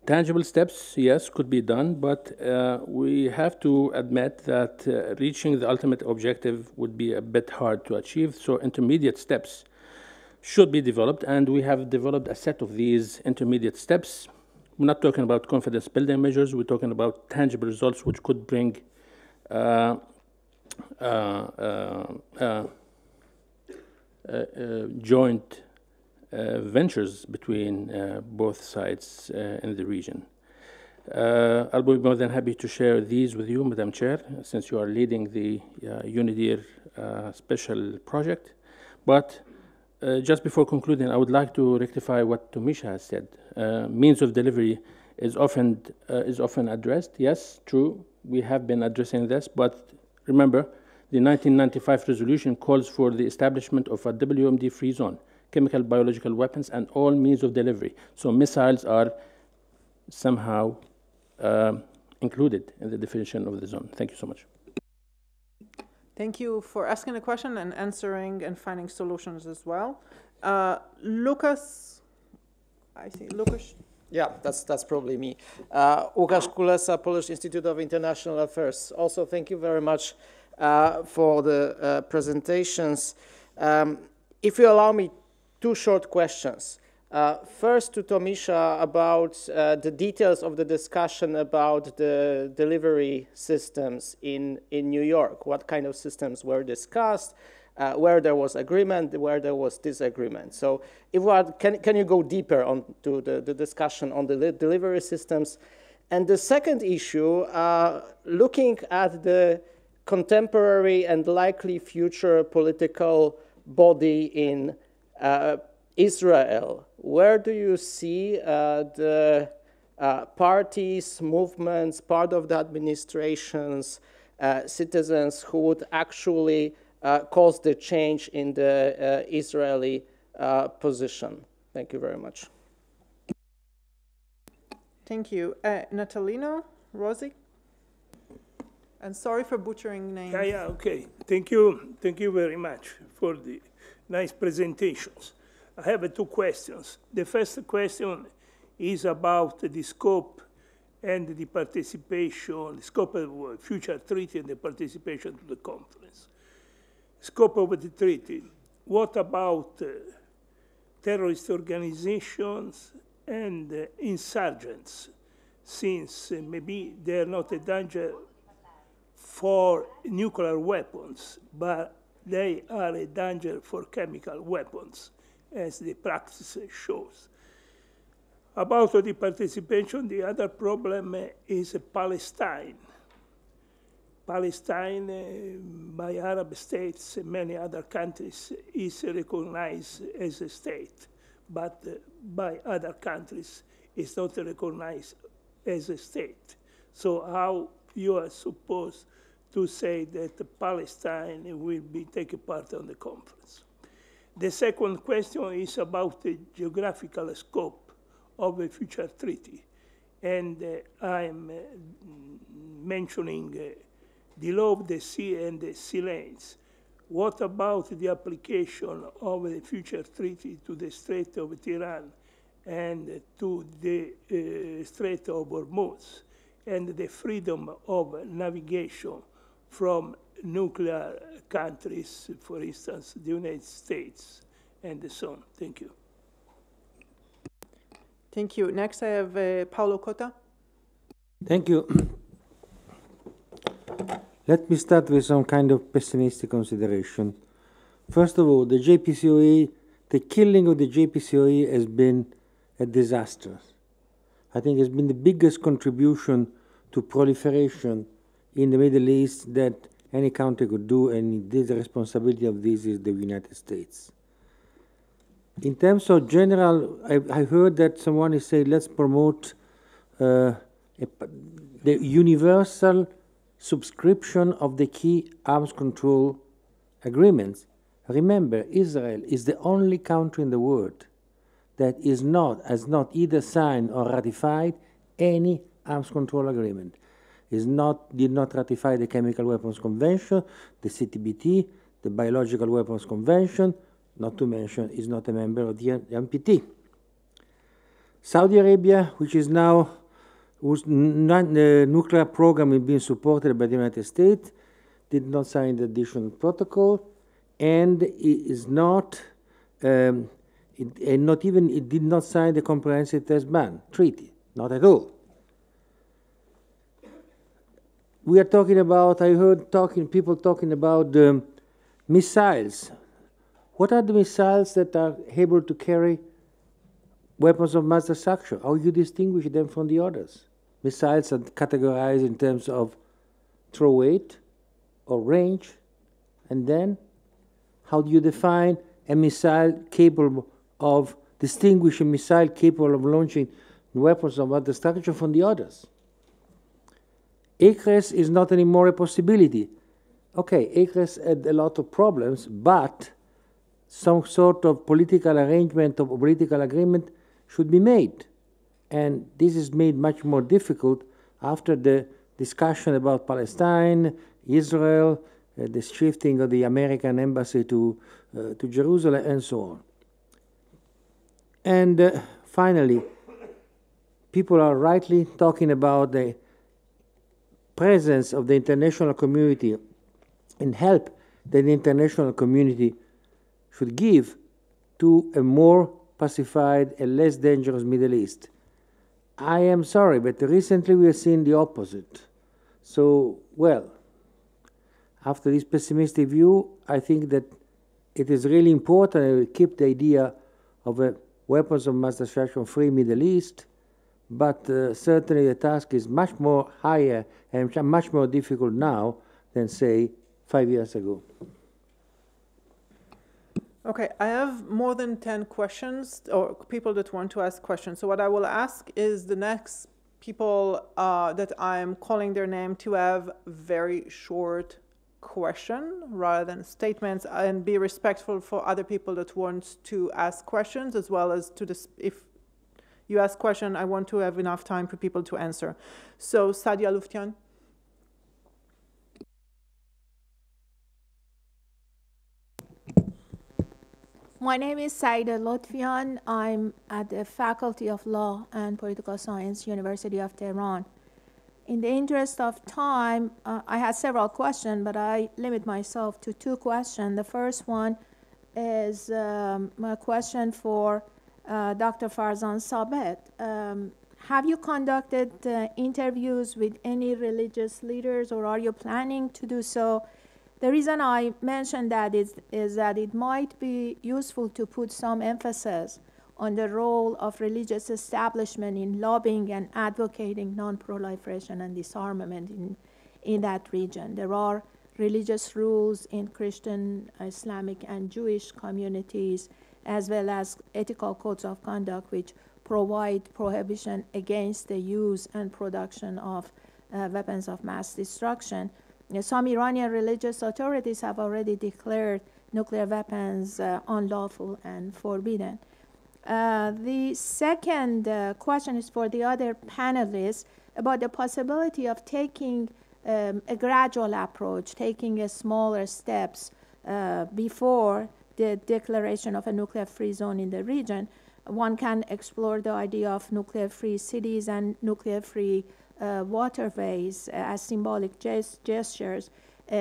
Tangible steps, yes, could be done, but we have to admit that reaching the ultimate objective would be a bit hard to achieve, so intermediate steps should be developed, and we have developed a set of these intermediate steps. We're not talking about confidence building measures, we're talking about tangible results which could bring joint ventures between both sides in the region. I'll be more than happy to share these with you, Madam Chair, since you are leading the UNIDIR special project. But just before concluding, I would like to rectify what Tomisha has said. Means of delivery is often addressed. Yes, true, we have been addressing this, but remember, the 1995 resolution calls for the establishment of a WMD-free zone, chemical, biological weapons, and all means of delivery. So missiles are somehow included in the definition of the zone. Thank you so much. Thank you for asking a question and answering and finding solutions as well. Lucas, I see, Lucas. Yeah, that's probably me. Łukasz Kulesa, Polish Institute of International Affairs. Also, thank you very much for the presentations. If you allow me, two short questions. First to Tomisha about the details of the discussion about the delivery systems in New York. What kind of systems were discussed, where there was agreement, where there was disagreement. So if can you go deeper on to the discussion on the delivery systems? And the second issue, looking at the contemporary and likely future political body in Israel, where do you see the parties, movements, part of the administrations, citizens who would actually cause the change in the Israeli position? Thank you very much. Thank you. Natalino, Rosie? And sorry for butchering names. Yeah, okay. Thank you very much for the nice presentations. I have two questions. The first question is about the scope and the participation, the scope of future treaty and the participation to the conference. Scope of the treaty. What about terrorist organizations and insurgents, since maybe they are not a danger for nuclear weapons, but they are a danger for chemical weapons, as the practice shows. About the participation, the other problem is Palestine. Palestine, by Arab states and many other countries, is recognized as a state, but by other countries is not recognized as a state. So how you are supposed to say that Palestine will be taking part on the conference? The second question is about the geographical scope of a future treaty. And I'm mentioning the law of the sea and the sea lanes. What about the application of the future treaty to the Strait of Tiran and to the Strait of Hormuz and the freedom of navigation from nuclear countries, for instance, the United States, and so on? Thank you. Thank you. Next, I have Paolo Cotta. Thank you. Let me start with some kind of pessimistic consideration. First of all, the JPCOE, the killing of the JPCOE has been a disaster. I think it's been the biggest contribution to proliferation in the Middle East that any country could do, and the responsibility of this is the United States. In terms of general, I heard that someone is saying, let's promote the universal subscription of the key arms control agreements. Remember, Israel is the only country in the world that has not either signed or ratified any arms control agreement. Did not ratify the Chemical Weapons Convention, the CTBT, the Biological Weapons Convention, not to mention is not a member of the NPT. Saudi Arabia, which is now whose nuclear program is being supported by the United States, did not sign the additional protocol, and it did not sign the Comprehensive Test Ban Treaty, not at all. We are talking about, I heard people talking about missiles. What are the missiles that are able to carry weapons of mass destruction? How do you distinguish them from the others? Missiles are categorized in terms of throw weight or range, and then how do you define a missile capable of distinguishing a missile capable of launching weapons of mass destruction from the others? ACRES is not anymore a possibility. Okay, ACRES had a lot of problems, but some sort of political arrangement or political agreement should be made. And this is made much more difficult after the discussion about Palestine, Israel, the shifting of the American embassy to Jerusalem, and so on. And finally, people are rightly talking about the presence of the international community and help that the international community should give to a more pacified and less dangerous Middle East. I am sorry, but recently we have seen the opposite. So, well, after this pessimistic view, I think that it is really important to keep the idea of a weapons of mass destruction-free Middle East, but certainly the task is much more higher and much more difficult now than, say, 5 years ago. Okay, I have more than 10 questions, or people that want to ask questions. So what I will ask is the next people that I'm calling their name to have very short question rather than statements, and be respectful for other people that want to ask questions, as well as to this, if you ask question, I want to have enough time for people to answer. So Sadia Luftian. My name is Saida Lotfian. I'm at the Faculty of Law and Political Science, University of Tehran. In the interest of time, I had several questions, but I limit myself to 2 questions. The first one is a question for Dr. Farzan Sabet. Have you conducted interviews with any religious leaders, or are you planning to do so? The reason I mention that is that it might be useful to put some emphasis on the role of religious establishment in lobbying and advocating non-proliferation and disarmament in that region. There are religious rules in Christian, Islamic, and Jewish communities, as well as ethical codes of conduct which provide prohibition against the use and production of weapons of mass destruction. Some Iranian religious authorities have already declared nuclear weapons unlawful and forbidden. The second question is for the other panelists about the possibility of taking a gradual approach, taking smaller steps before the declaration of a nuclear-free zone in the region. One can explore the idea of nuclear-free cities and nuclear-free waterways as symbolic gestures.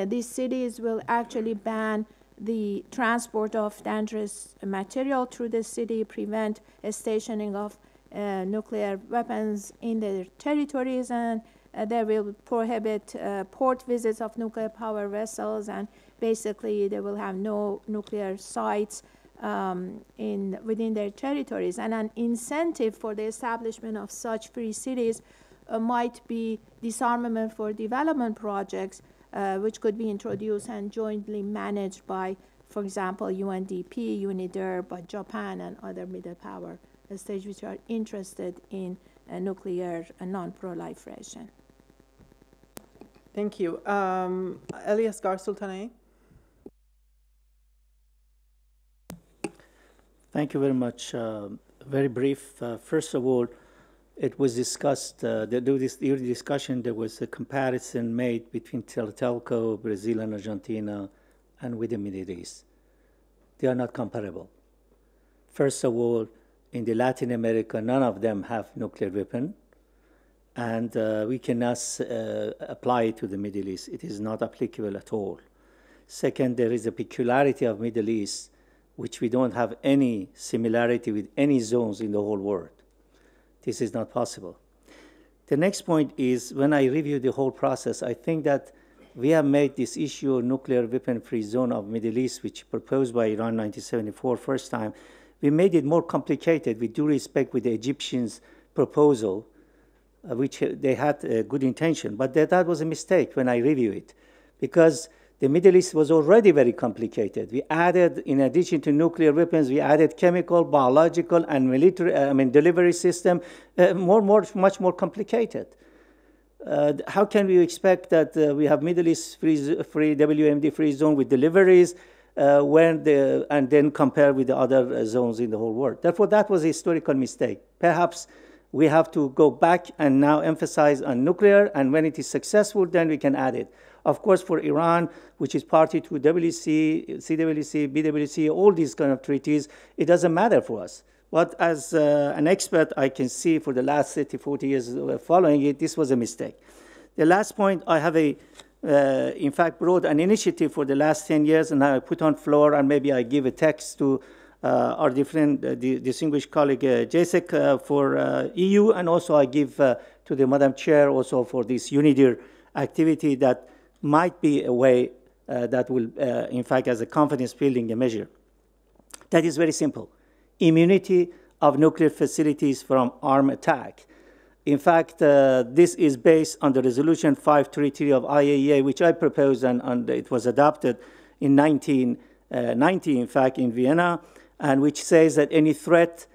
These cities will actually ban the transport of dangerous material through the city, prevent stationing of nuclear weapons in their territories, and they will prohibit port visits of nuclear power vessels, and basically they will have no nuclear sites within their territories. And an incentive for the establishment of such free cities might be disarmament for development projects, which could be introduced and jointly managed by, for example, UNDP, UNIDIR, by Japan and other middle power states which are interested in nuclear non-proliferation. Thank you. Elias Gar Sultanei. Thank you very much. Very brief. First of all, it was discussed, during this discussion, there was a comparison made between Telco, Brazil and Argentina, and with the Middle East. They are not comparable. First of all, in the Latin America, none of them have nuclear weapon, and we cannot apply it to the Middle East. It is not applicable at all. Second, there is a peculiarity of Middle East, which we don't have any similarity with any zones in the whole world. This is not possible. The next point is, when I review the whole process, I think that we have made this issue of nuclear weapon-free zone of Middle East, which proposed by Iran in 1974 first time, we made it more complicated with due respect with the Egyptians' proposal, which they had a good intention, but that was a mistake when I review it, because the Middle East was already very complicated. We added, in addition to nuclear weapons, we added chemical, biological, and military, delivery system, much more complicated. How can we expect that we have Middle East free WMD free zone with deliveries and then compare with the other zones in the whole world? Therefore, that was a historical mistake. Perhaps we have to go back and now emphasize on nuclear, and when it is successful, then we can add it. Of course, for Iran, which is party to WC, CWC, BWC, all these kind of treaties, it doesn't matter for us. But as an expert, I can see for the last 30, 40 years following it, this was a mistake. The last point, I have in fact, brought an initiative for the last 10 years, and I put on floor, and maybe I give a text to our different distinguished colleague Jacek for EU, and also I give to the Madam Chair also for this UNIDIR activity that might be a way that will, in fact, as a confidence-building measure. That is very simple. Immunity of nuclear facilities from armed attack. In fact, this is based on the resolution 533 of IAEA, which I proposed, and it was adopted in 1990, in fact, in Vienna, and which says that any threat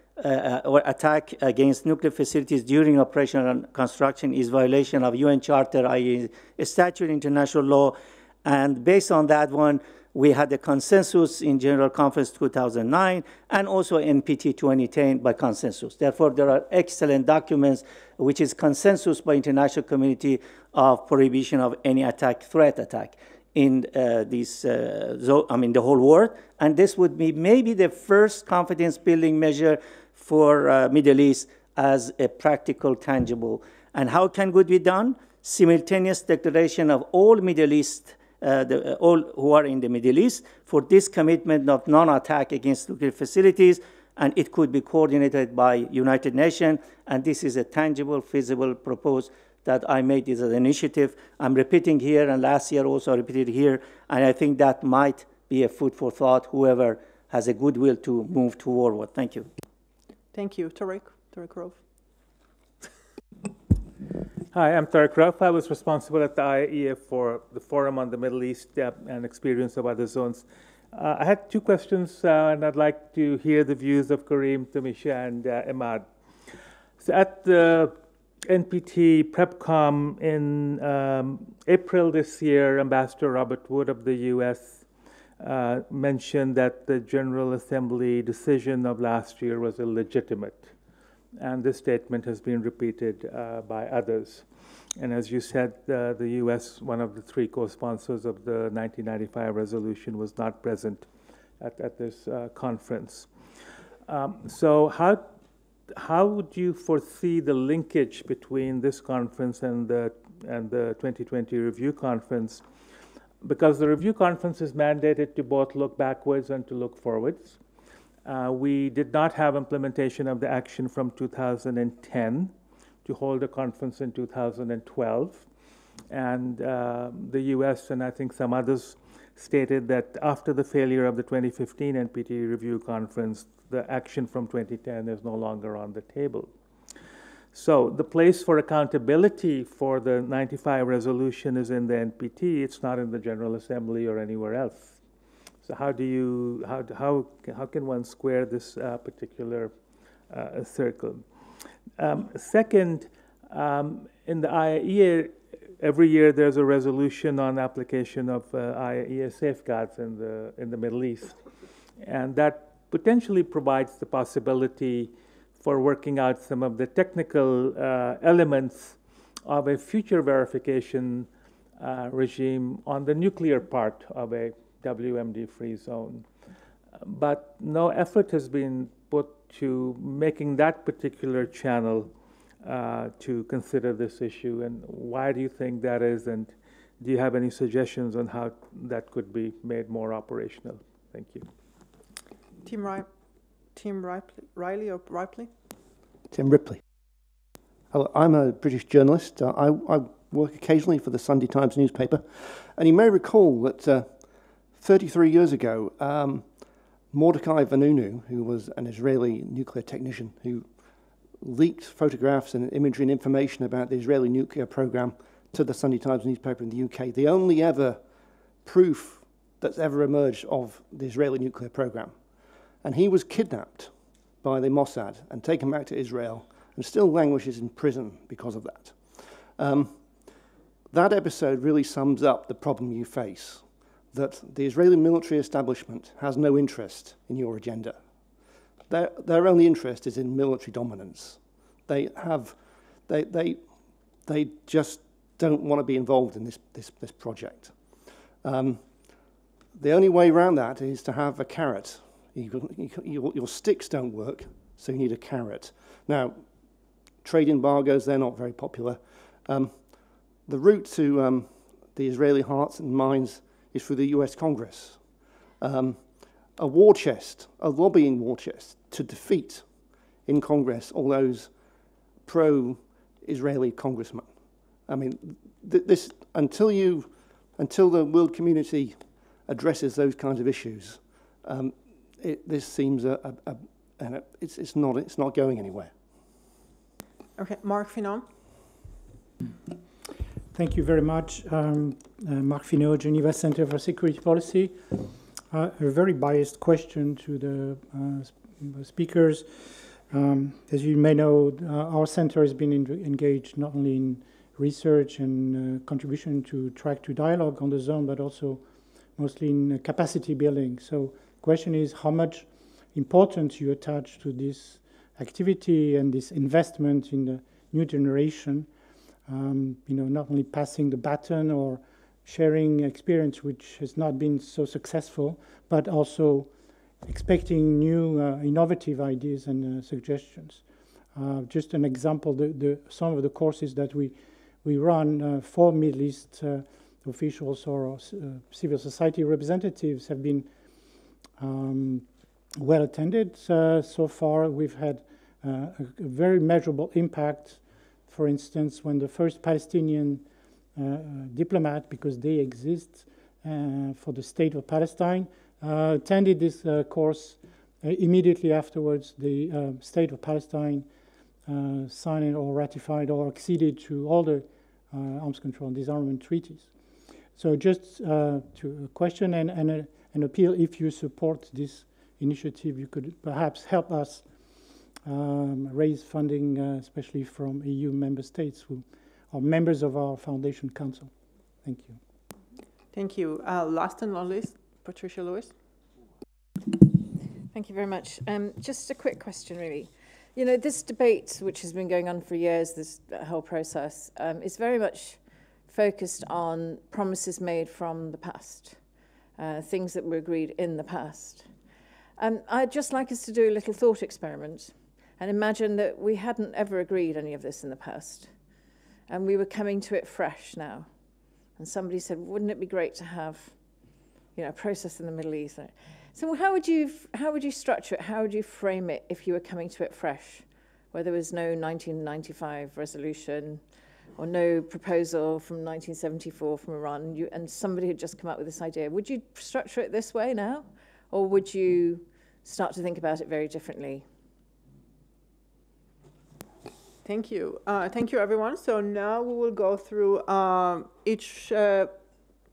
or attack against nuclear facilities during operation and construction is violation of UN Charter, i.e. statute, international law. And based on that one, we had a consensus in General Conference 2009 and also NPT 2010 by consensus. Therefore, there are excellent documents which is consensus by international community of prohibition of any attack, threat attack in the whole world. And this would be maybe the first confidence building measure for Middle East as a practical, tangible. And how can good be done? Simultaneous declaration of all Middle East all who are in the Middle East for this commitment of non-attack against nuclear facilities, and it could be coordinated by United Nations, and this is a tangible, feasible proposal that I made as an initiative. I'm repeating here, and last year also I repeated here, and I think that might be a food for thought, whoever has a goodwill to move forward. Thank you. Thank you. Tariq Rove. Hi, I'm Tariq Rauf. I was responsible at the IAEA for the Forum on the Middle East and Experience of Other Zones. I had two questions, and I'd like to hear the views of Karim, Tomisha, and Emad. So at the NPT PrepCom in April this year, Ambassador Robert Wood of the U.S. Mentioned that the General Assembly decision of last year was illegitimate. And this statement has been repeated by others. And as you said, the U.S., one of the three co-sponsors of the 1995 resolution, was not present at this conference. So how would you foresee the linkage between this conference and the 2020 review conference? Because the review conference is mandated to both look backwards and to look forwards. We did not have implementation of the action from 2010 to hold a conference in 2012. And the US and I think some others stated that after the failure of the 2015 NPT review conference, the action from 2010 is no longer on the table. So the place for accountability for the 95 resolution is in the NPT. It's not in the General Assembly or anywhere else. So how can one square this particular circle? Second, in the IAEA, every year there's a resolution on application of IAEA safeguards in the Middle East, and that potentially provides the possibility for working out some of the technical elements of a future verification regime on the nuclear part of a WMD-free zone. But no effort has been put to making that particular channel to consider this issue. And why do you think that is? And do you have any suggestions on how that could be made more operational? Thank you. Tim Ripley? Tim Ripley. Hello, I'm a British journalist. I work occasionally for the Sunday Times newspaper. And you may recall that 33 years ago, Mordecai Vanunu, who was an Israeli nuclear technician who leaked photographs and imagery and information about the Israeli nuclear program to the Sunday Times newspaper in the UK, the only ever proof that's ever emerged of the Israeli nuclear program. And he was kidnapped by the Mossad and taken back to Israel and still languishes in prison because of that. That episode really sums up the problem you face, that the Israeli military establishment has no interest in your agenda. Their only interest is in military dominance. They just don't want to be involved in this project. The only way around that is to have a carrot. Your sticks don't work, so you need a carrot. Now, trade embargoes, they're not very popular. The route to the Israeli hearts and minds is through the US Congress. a war chest, a lobbying war chest, to defeat in Congress all those pro-Israeli congressmen. I mean, this until the world community addresses those kinds of issues, this seems it's not going anywhere. Okay, Marc Finon. Thank you very much. Marc Finon, Geneva Center for Security Policy. A very biased question to the speakers. As you may know, our center has been engaged not only in research and contribution to track to dialogue on the zone, but also mostly in capacity building. So the question is how much importance you attach to this activity and this investment in the new generation, not only passing the baton or sharing experience which has not been so successful, but also expecting new innovative ideas and suggestions. Just an example, some of the courses that we run for Middle East officials or civil society representatives have been well attended. So far, we've had a very measurable impact. For instance, when the first Palestinian diplomat, because they exist for the state of Palestine, attended this course, immediately afterwards the state of Palestine signed or ratified or acceded to all the arms control and disarmament treaties. So just to a question and an appeal, if you support this initiative, you could perhaps help us raise funding, especially from EU member states who are members of our Foundation Council. Thank you. Thank you. Last and not least, Patricia Lewis. Thank you very much. Just a quick question, really. You know, this debate, which has been going on for years, this whole process, is very much focused on promises made from the past, things that were agreed in the past. I'd just like us to do a little thought experiment and imagine that we hadn't ever agreed any of this in the past, and we were coming to it fresh now. And somebody said, wouldn't it be great to have, a process in the Middle East? So how would you structure it? How would you frame it if you were coming to it fresh, where there was no 1995 resolution or no proposal from 1974 from Iran, and somebody had just come up with this idea? Would you structure it this way now, or would you start to think about it very differently? Thank you. Thank you, everyone. So now we will go through each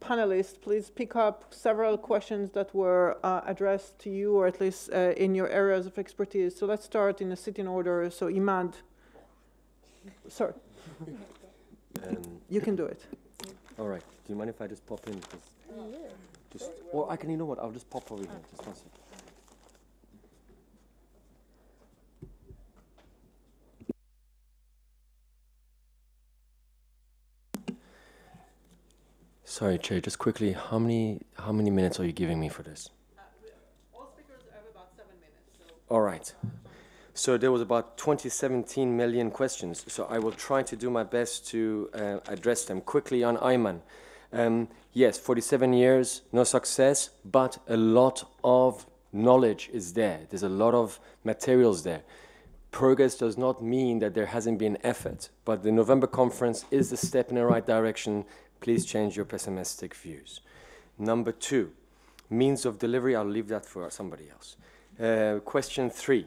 panelist. Please pick up several questions that were addressed to you, or at least in your areas of expertise. So let's start in a sitting order. So Emad, sorry. You can do it. All right. Do you mind if I just pop in? Or I can, you know what? I'll just pop over here. Just one second. Sorry, Chair, just quickly, how many minutes are you giving me for this? All speakers have about 7 minutes. So. All right. So there was about 17 million questions, so I will try to do my best to address them quickly. On Ayman. Yes, 47 years, no success, but a lot of knowledge is there. There's a lot of materials there. Progress does not mean that there hasn't been effort, but the November conference is the step in the right direction. Please change your pessimistic views. Number 2, means of delivery. I'll leave that for somebody else. Question 3,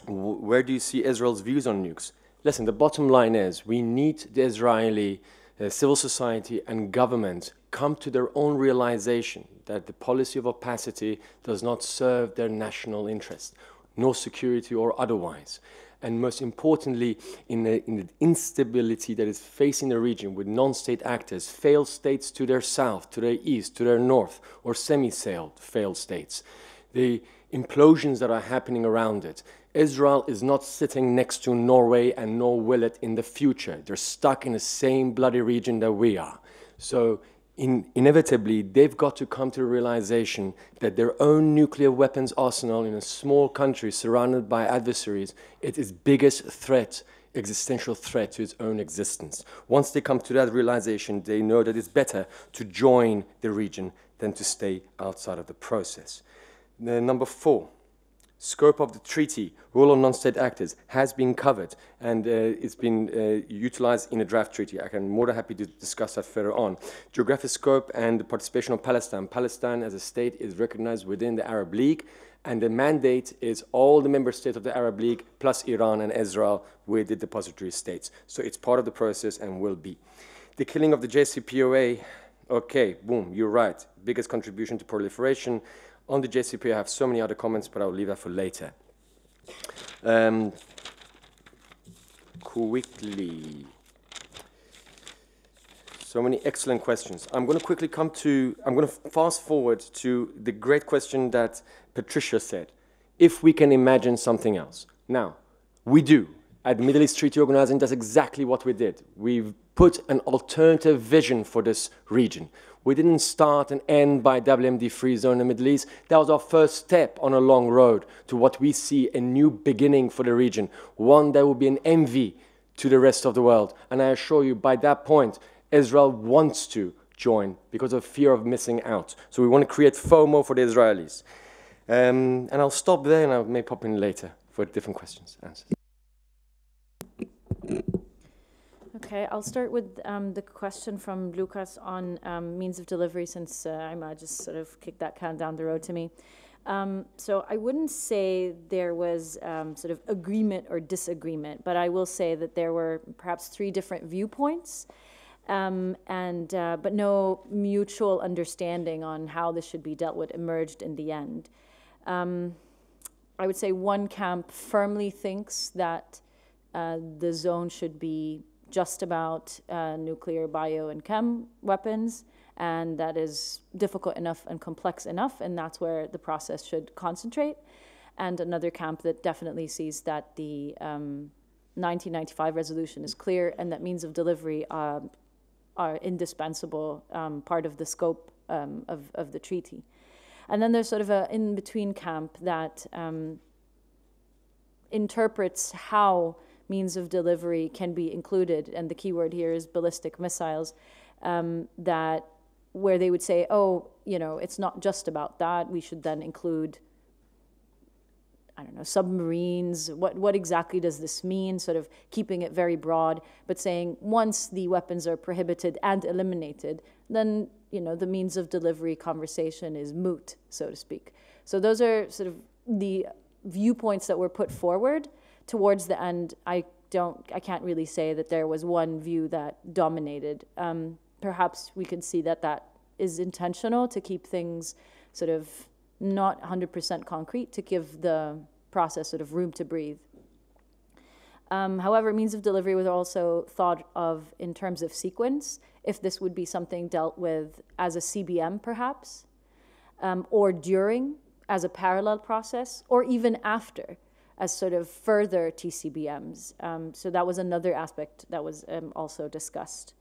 where do you see Israel's views on nukes? Listen, the bottom line is we need the Israeli civil society and government come to their own realization that the policy of opacity does not serve their national interest, no security or otherwise. And most importantly, in the instability that is facing the region with non-state actors, failed states to their south, to their east, to their north, or failed states, the implosions that are happening around it. Israel is not sitting next to Norway, and nor will it in the future. They're stuck in the same bloody region that we are. So inevitably, they've got to come to the realization that their own nuclear weapons arsenal in a small country surrounded by adversaries, it is biggest threat, existential threat to its own existence. Once they come to that realization, they know that it's better to join the region than to stay outside of the process. Number 4, scope of the treaty, role of non-state actors has been covered, and it's been utilized in a draft treaty. I'm more than happy to discuss that further on. Geographic scope and the participation of Palestine. Palestine as a state is recognized within the Arab League, and the mandate is all the member states of the Arab League plus Iran and Israel with the depository states. So it's part of the process and will be. The killing of the JCPOA, okay, boom, you're right. Biggest contribution to proliferation. On the JCPOA, I have so many other comments, but I'll leave that for later. Quickly. So many excellent questions. I'm going to fast forward to the great question that Patricia said. If we can imagine something else. Now, we do. At the Middle East Treaty Organizing, that's exactly what we did. We've put an alternative vision for this region. We didn't start and end by WMD free zone in the Middle East. That was our first step on a long road to what we see a new beginning for the region, one that will be an envy to the rest of the world. And I assure you, by that point, Israel wants to join because of fear of missing out. So we want to create FOMO for the Israelis. And I'll stop there, and I may pop in later for different questions, answers. Okay, I'll start with the question from Lucas on means of delivery, since Emad just sort of kicked that can down the road to me. So I wouldn't say there was sort of agreement or disagreement, but I will say that there were perhaps 3 different viewpoints, but no mutual understanding on how this should be dealt with emerged in the end. I would say one camp firmly thinks that the zone should be just about nuclear, bio, and chem weapons, and that is difficult enough and complex enough, and that's where the process should concentrate. And another camp that definitely sees that the 1995 resolution is clear and that means of delivery are indispensable part of the scope of the treaty. And then there's sort of an in-between camp that interprets how means of delivery can be included, and the key word here is ballistic missiles, that where they would say, oh, you know, it's not just about that, we should then include, I don't know, submarines, what exactly does this mean, sort of keeping it very broad, but saying once the weapons are prohibited and eliminated, then, you know, the means of delivery conversation is moot, so to speak. So those are sort of the viewpoints that were put forward. Towards the end, I can't really say that there was one view that dominated. Perhaps we could see that that is intentional to keep things sort of not 100% concrete, to give the process sort of room to breathe. However, means of delivery was also thought of in terms of sequence, if this would be something dealt with as a CBM perhaps, or during as a parallel process, or even after as sort of further TCBMs. So that was another aspect that was also discussed.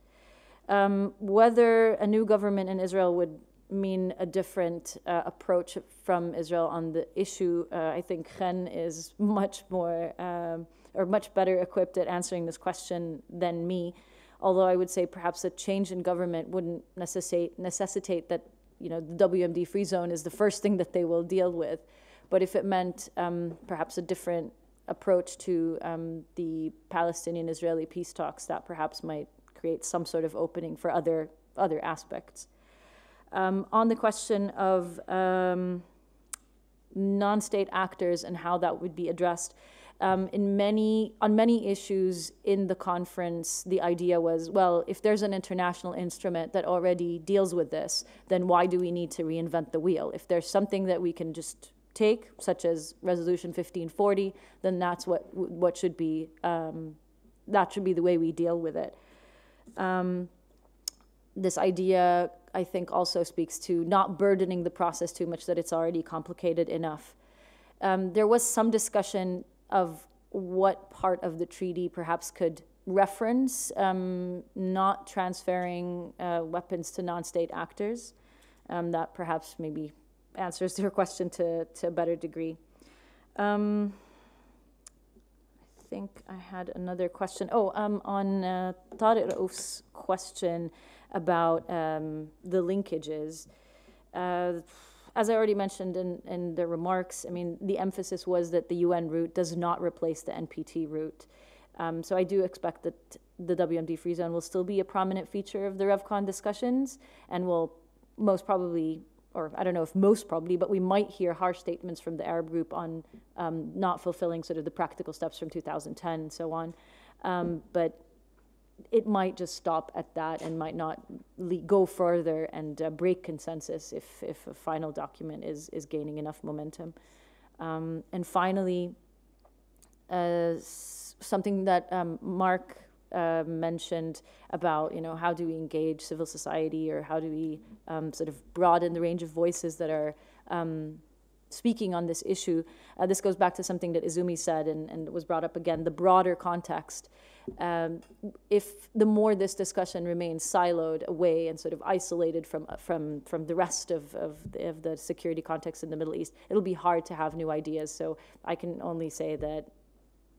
Whether a new government in Israel would mean a different approach from Israel on the issue, I think Chen is much more, or much better equipped at answering this question than me. Although I would say perhaps a change in government wouldn't necessitate that, you know, the WMD free zone is the first thing that they will deal with. But if it meant perhaps a different approach to the Palestinian-Israeli peace talks, that perhaps might create some sort of opening for other aspects. On the question of non-state actors and how that would be addressed, on many issues in the conference, the idea was, well, if there's an international instrument that already deals with this, then why do we need to reinvent the wheel? If there's something that we can just take, such as Resolution 1540, then that's what should be, that should be the way we deal with it. This idea, I think, also speaks to not burdening the process too much, that it's already complicated enough. There was some discussion of what part of the treaty perhaps could reference not transferring weapons to non-state actors. That perhaps maybe answers your question to a better degree. I think I had another question. Oh, on Tariq Raouf's question about the linkages. as I already mentioned in the remarks, I mean, the emphasis was that the UN route does not replace the NPT route. So I do expect that the WMD free zone will still be a prominent feature of the RevCon discussions, and will most probably, or I don't know if most probably, but we might hear harsh statements from the Arab group on not fulfilling sort of the practical steps from 2010 and so on. But it might just stop at that and might not go further and break consensus if a final document is gaining enough momentum. And finally, something that Mark mentioned about, you know, how do we engage civil society, or how do we sort of broaden the range of voices that are speaking on this issue. This goes back to something that Izumi said and was brought up again, the broader context. If the more this discussion remains siloed away and sort of isolated from the rest of the security context in the Middle East, it'll be hard to have new ideas. So I can only say that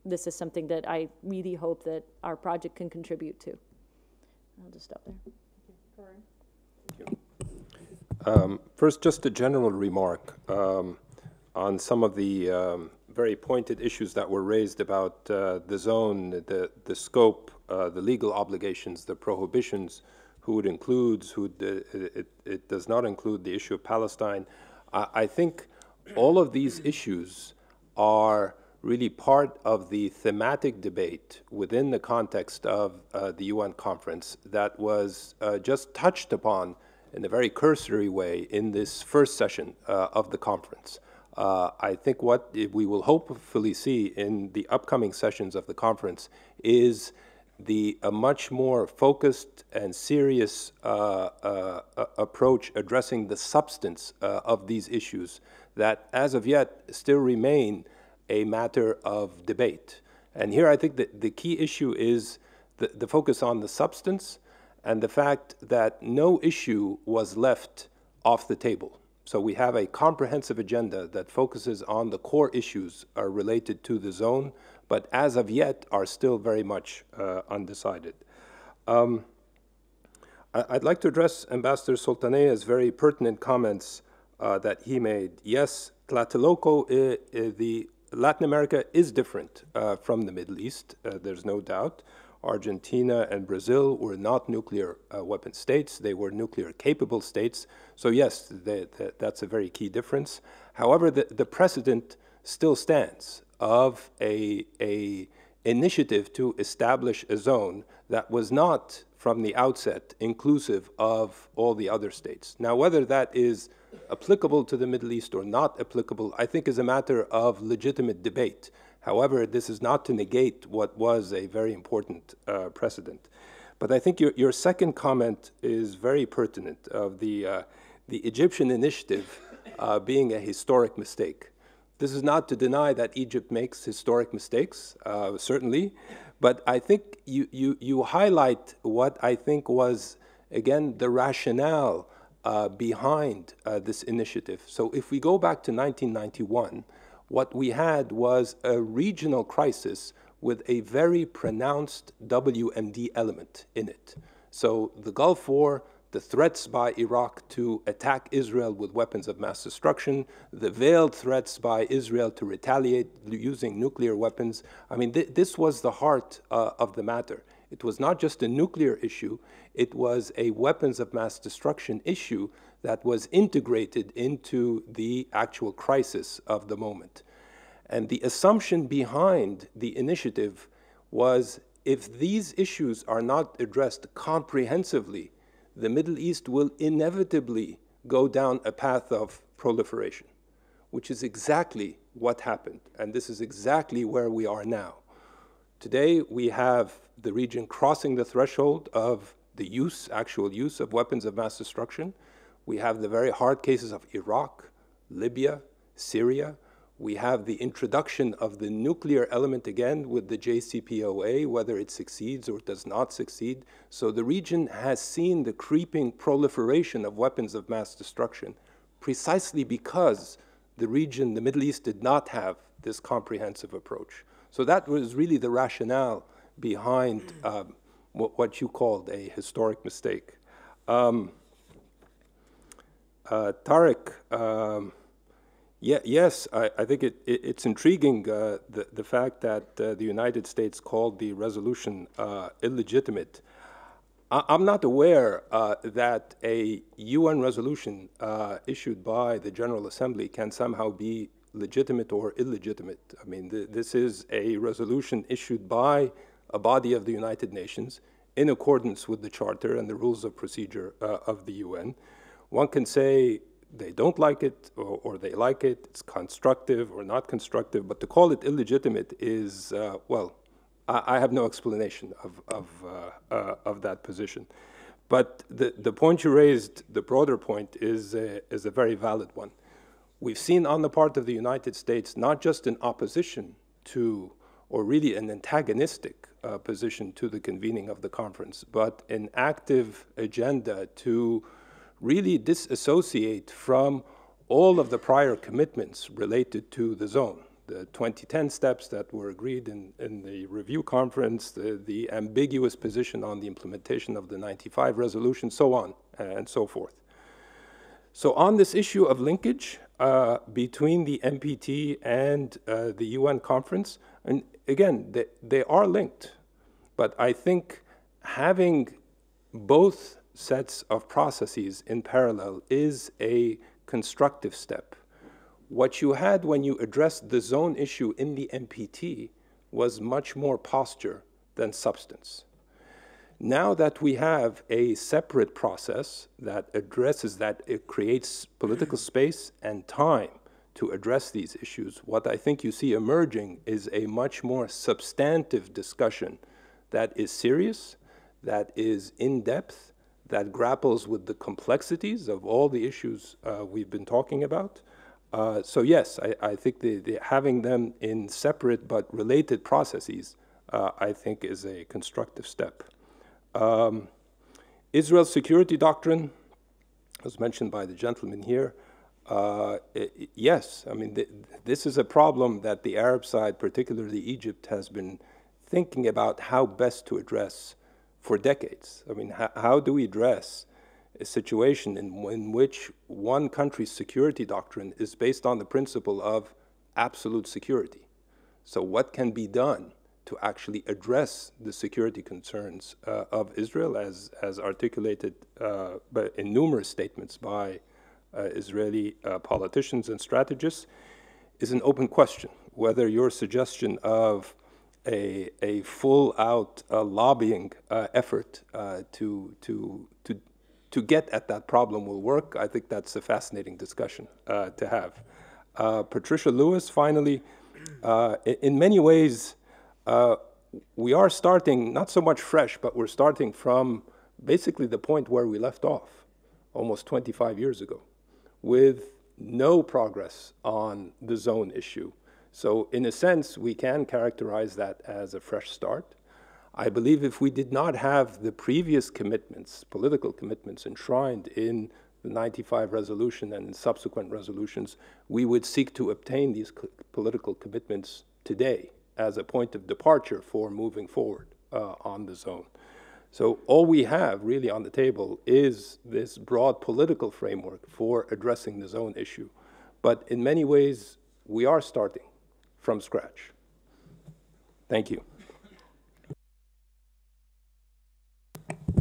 this is something that I really hope that our project can contribute to. I'll just stop there. Thank you. First, just a general remark on some of the very pointed issues that were raised about the zone, the scope, the legal obligations, the prohibitions, who it includes, it does not include, the issue of Palestine. I think all of these issues are really part of the thematic debate within the context of the UN conference that was just touched upon in a very cursory way in this first session of the conference. I think what we will hopefully see in the upcoming sessions of the conference is a much more focused and serious approach addressing the substance of these issues that as of yet still remain a matter of debate. And here I think that the key issue is the focus on the substance and the fact that no issue was left off the table. So we have a comprehensive agenda that focuses on the core issues related to the zone, but as of yet are still very much undecided. I'd like to address Ambassador Soltanea's very pertinent comments that he made. Yes, Tlatelolco, Latin America is different from the Middle East, there's no doubt. Argentina and Brazil were not nuclear weapon states. They were nuclear capable states. So yes, that's a very key difference. However, the precedent still stands of a initiative to establish a zone that was not from the outset inclusive of all the other states. Now, whether that is applicable to the Middle East or not applicable, I think is a matter of legitimate debate. However, this is not to negate what was a very important precedent. But I think your second comment is very pertinent of the Egyptian initiative being a historic mistake. This is not to deny that Egypt makes historic mistakes, certainly, but I think you highlight what I think was, again, the rationale behind this initiative. So if we go back to 1991, what we had was a regional crisis with a very pronounced WMD element in it. So the Gulf War, the threats by Iraq to attack Israel with weapons of mass destruction, the veiled threats by Israel to retaliate using nuclear weapons. I mean, this was the heart of the matter. It was not just a nuclear issue, it was a weapons of mass destruction issue that was integrated into the actual crisis of the moment. And the assumption behind the initiative was if these issues are not addressed comprehensively, the Middle East will inevitably go down a path of proliferation, which is exactly what happened. And this is exactly where we are now. Today, we have the region crossing the threshold of the actual use of weapons of mass destruction. We have the very hard cases of Iraq, Libya, Syria. We have the introduction of the nuclear element again with the JCPOA, whether it succeeds or does not succeed. So the region has seen the creeping proliferation of weapons of mass destruction precisely because the region, the Middle East, did not have this comprehensive approach. So that was really the rationale behind what you called a historic mistake. Tariq, yes, I think it's intriguing, the fact that the United States called the resolution illegitimate. I'm not aware that a UN resolution issued by the General Assembly can somehow be legitimate or illegitimate. I mean, this is a resolution issued by a body of the United Nations in accordance with the Charter and the rules of procedure of the UN. One can say they don't like it or they like it, it's constructive or not constructive, but to call it illegitimate is, well, I have no explanation of that position. But the point you raised, the broader point, is a very valid one. We've seen on the part of the United States not just an opposition to, or really an antagonistic position to the convening of the conference, but an active agenda to really disassociate from all of the prior commitments related to the zone. The 2010 steps that were agreed in the review conference, the ambiguous position on the implementation of the 95 resolution, so on and so forth. So on this issue of linkage between the NPT and the UN conference, and again, they are linked, but I think having both sets of processes in parallel is a constructive step. What you had when you addressed the zone issue in the NPT was much more posture than substance. Now that we have a separate process that addresses that, it creates political space and time to address these issues, what I think you see emerging is a much more substantive discussion that is serious, that is in-depth, that grapples with the complexities of all the issues we've been talking about. So yes, I think having them in separate but related processes, I think is a constructive step. Israel's security doctrine, as mentioned by the gentleman here, yes, I mean, this is a problem that the Arab side, particularly Egypt, has been thinking about how best to address for decades. I mean, how do we address a situation in which one country's security doctrine is based on the principle of absolute security? So what can be done to actually address the security concerns of Israel as articulated in numerous statements by Israeli politicians and strategists is an open question. Whether your suggestion of a full-out lobbying effort to get at that problem will work, I think that's a fascinating discussion to have. Patricia Lewis, finally, in many ways, we are starting not so much fresh, but we're starting from basically the point where we left off almost 25 years ago, with no progress on the zone issue. So in a sense, we can characterize that as a fresh start. I believe if we did not have the previous commitments, political commitments enshrined in the 95 resolution and in subsequent resolutions, we would seek to obtain these political commitments today as a point of departure for moving forward on the zone. So all we have really on the table is this broad political framework for addressing the zone issue. But in many ways, we are starting from scratch. Thank you.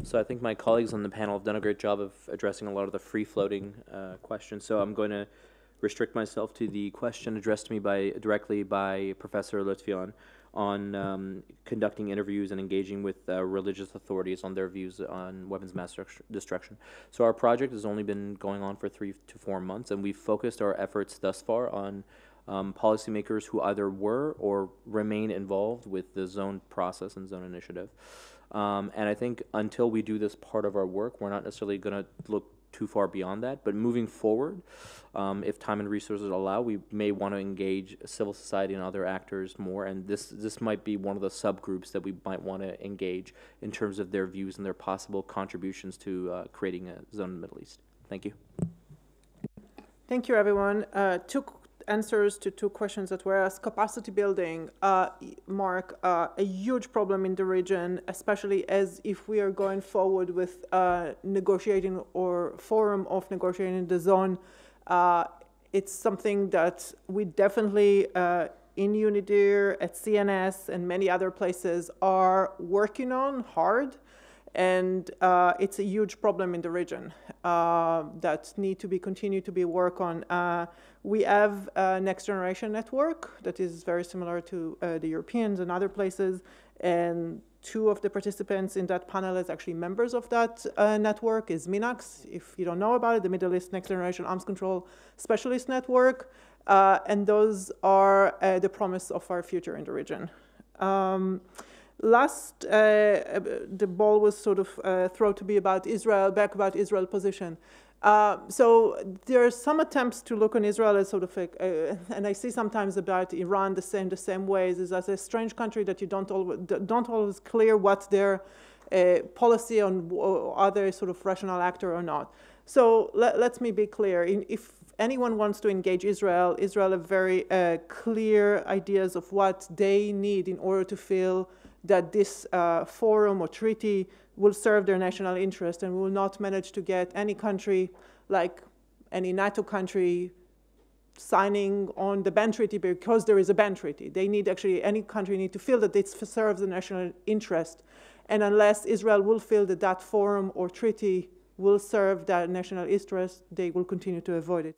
So I think my colleagues on the panel have done a great job of addressing a lot of the free-floating questions. So I'm going to restrict myself to the question addressed to me directly by Professor Lutfian on conducting interviews and engaging with religious authorities on their views on weapons of mass destruction. So our project has only been going on for 3 to 4 months, and we've focused our efforts thus far on policymakers who either were or remain involved with the zone process and zone initiative. And I think until we do this part of our work, we're not necessarily going to look too far beyond that. But moving forward, if time and resources allow, we may want to engage civil society and other actors more. And this might be one of the subgroups that we might want to engage in terms of their views and their possible contributions to creating a zone in the Middle East. Thank you. Thank you, everyone. answers to two questions that were asked. Capacity building, Mark, a huge problem in the region, especially as if we are going forward with negotiating or forum of negotiating the zone. It's something that we definitely in UNIDIR, at CNS, and many other places are working on hard. And it's a huge problem in the region that need to be continued to be worked on. We have a next generation network that is very similar to the Europeans and other places, and two of the participants in that panel is actually members of that network, is MINAX, if you don't know about it, the Middle East Next Generation Arms Control Specialist Network, and those are the promise of our future in the region. Last, the ball was sort of thrown to be about Israel, back about Israel position. So there are some attempts to look on Israel as sort of and I see sometimes about Iran the same ways, is as a strange country that you don't always clear what their policy on other sort of rational actor or not. So let me be clear. If anyone wants to engage Israel, Israel have very clear ideas of what they need in order to feel that this forum or treaty will serve their national interest, and will not manage to get any country, like any NATO country, signing on the ban treaty because there is a ban treaty. They need actually, any country need to feel that it serves the national interest. And unless Israel will feel that that forum or treaty will serve that national interest, they will continue to avoid it.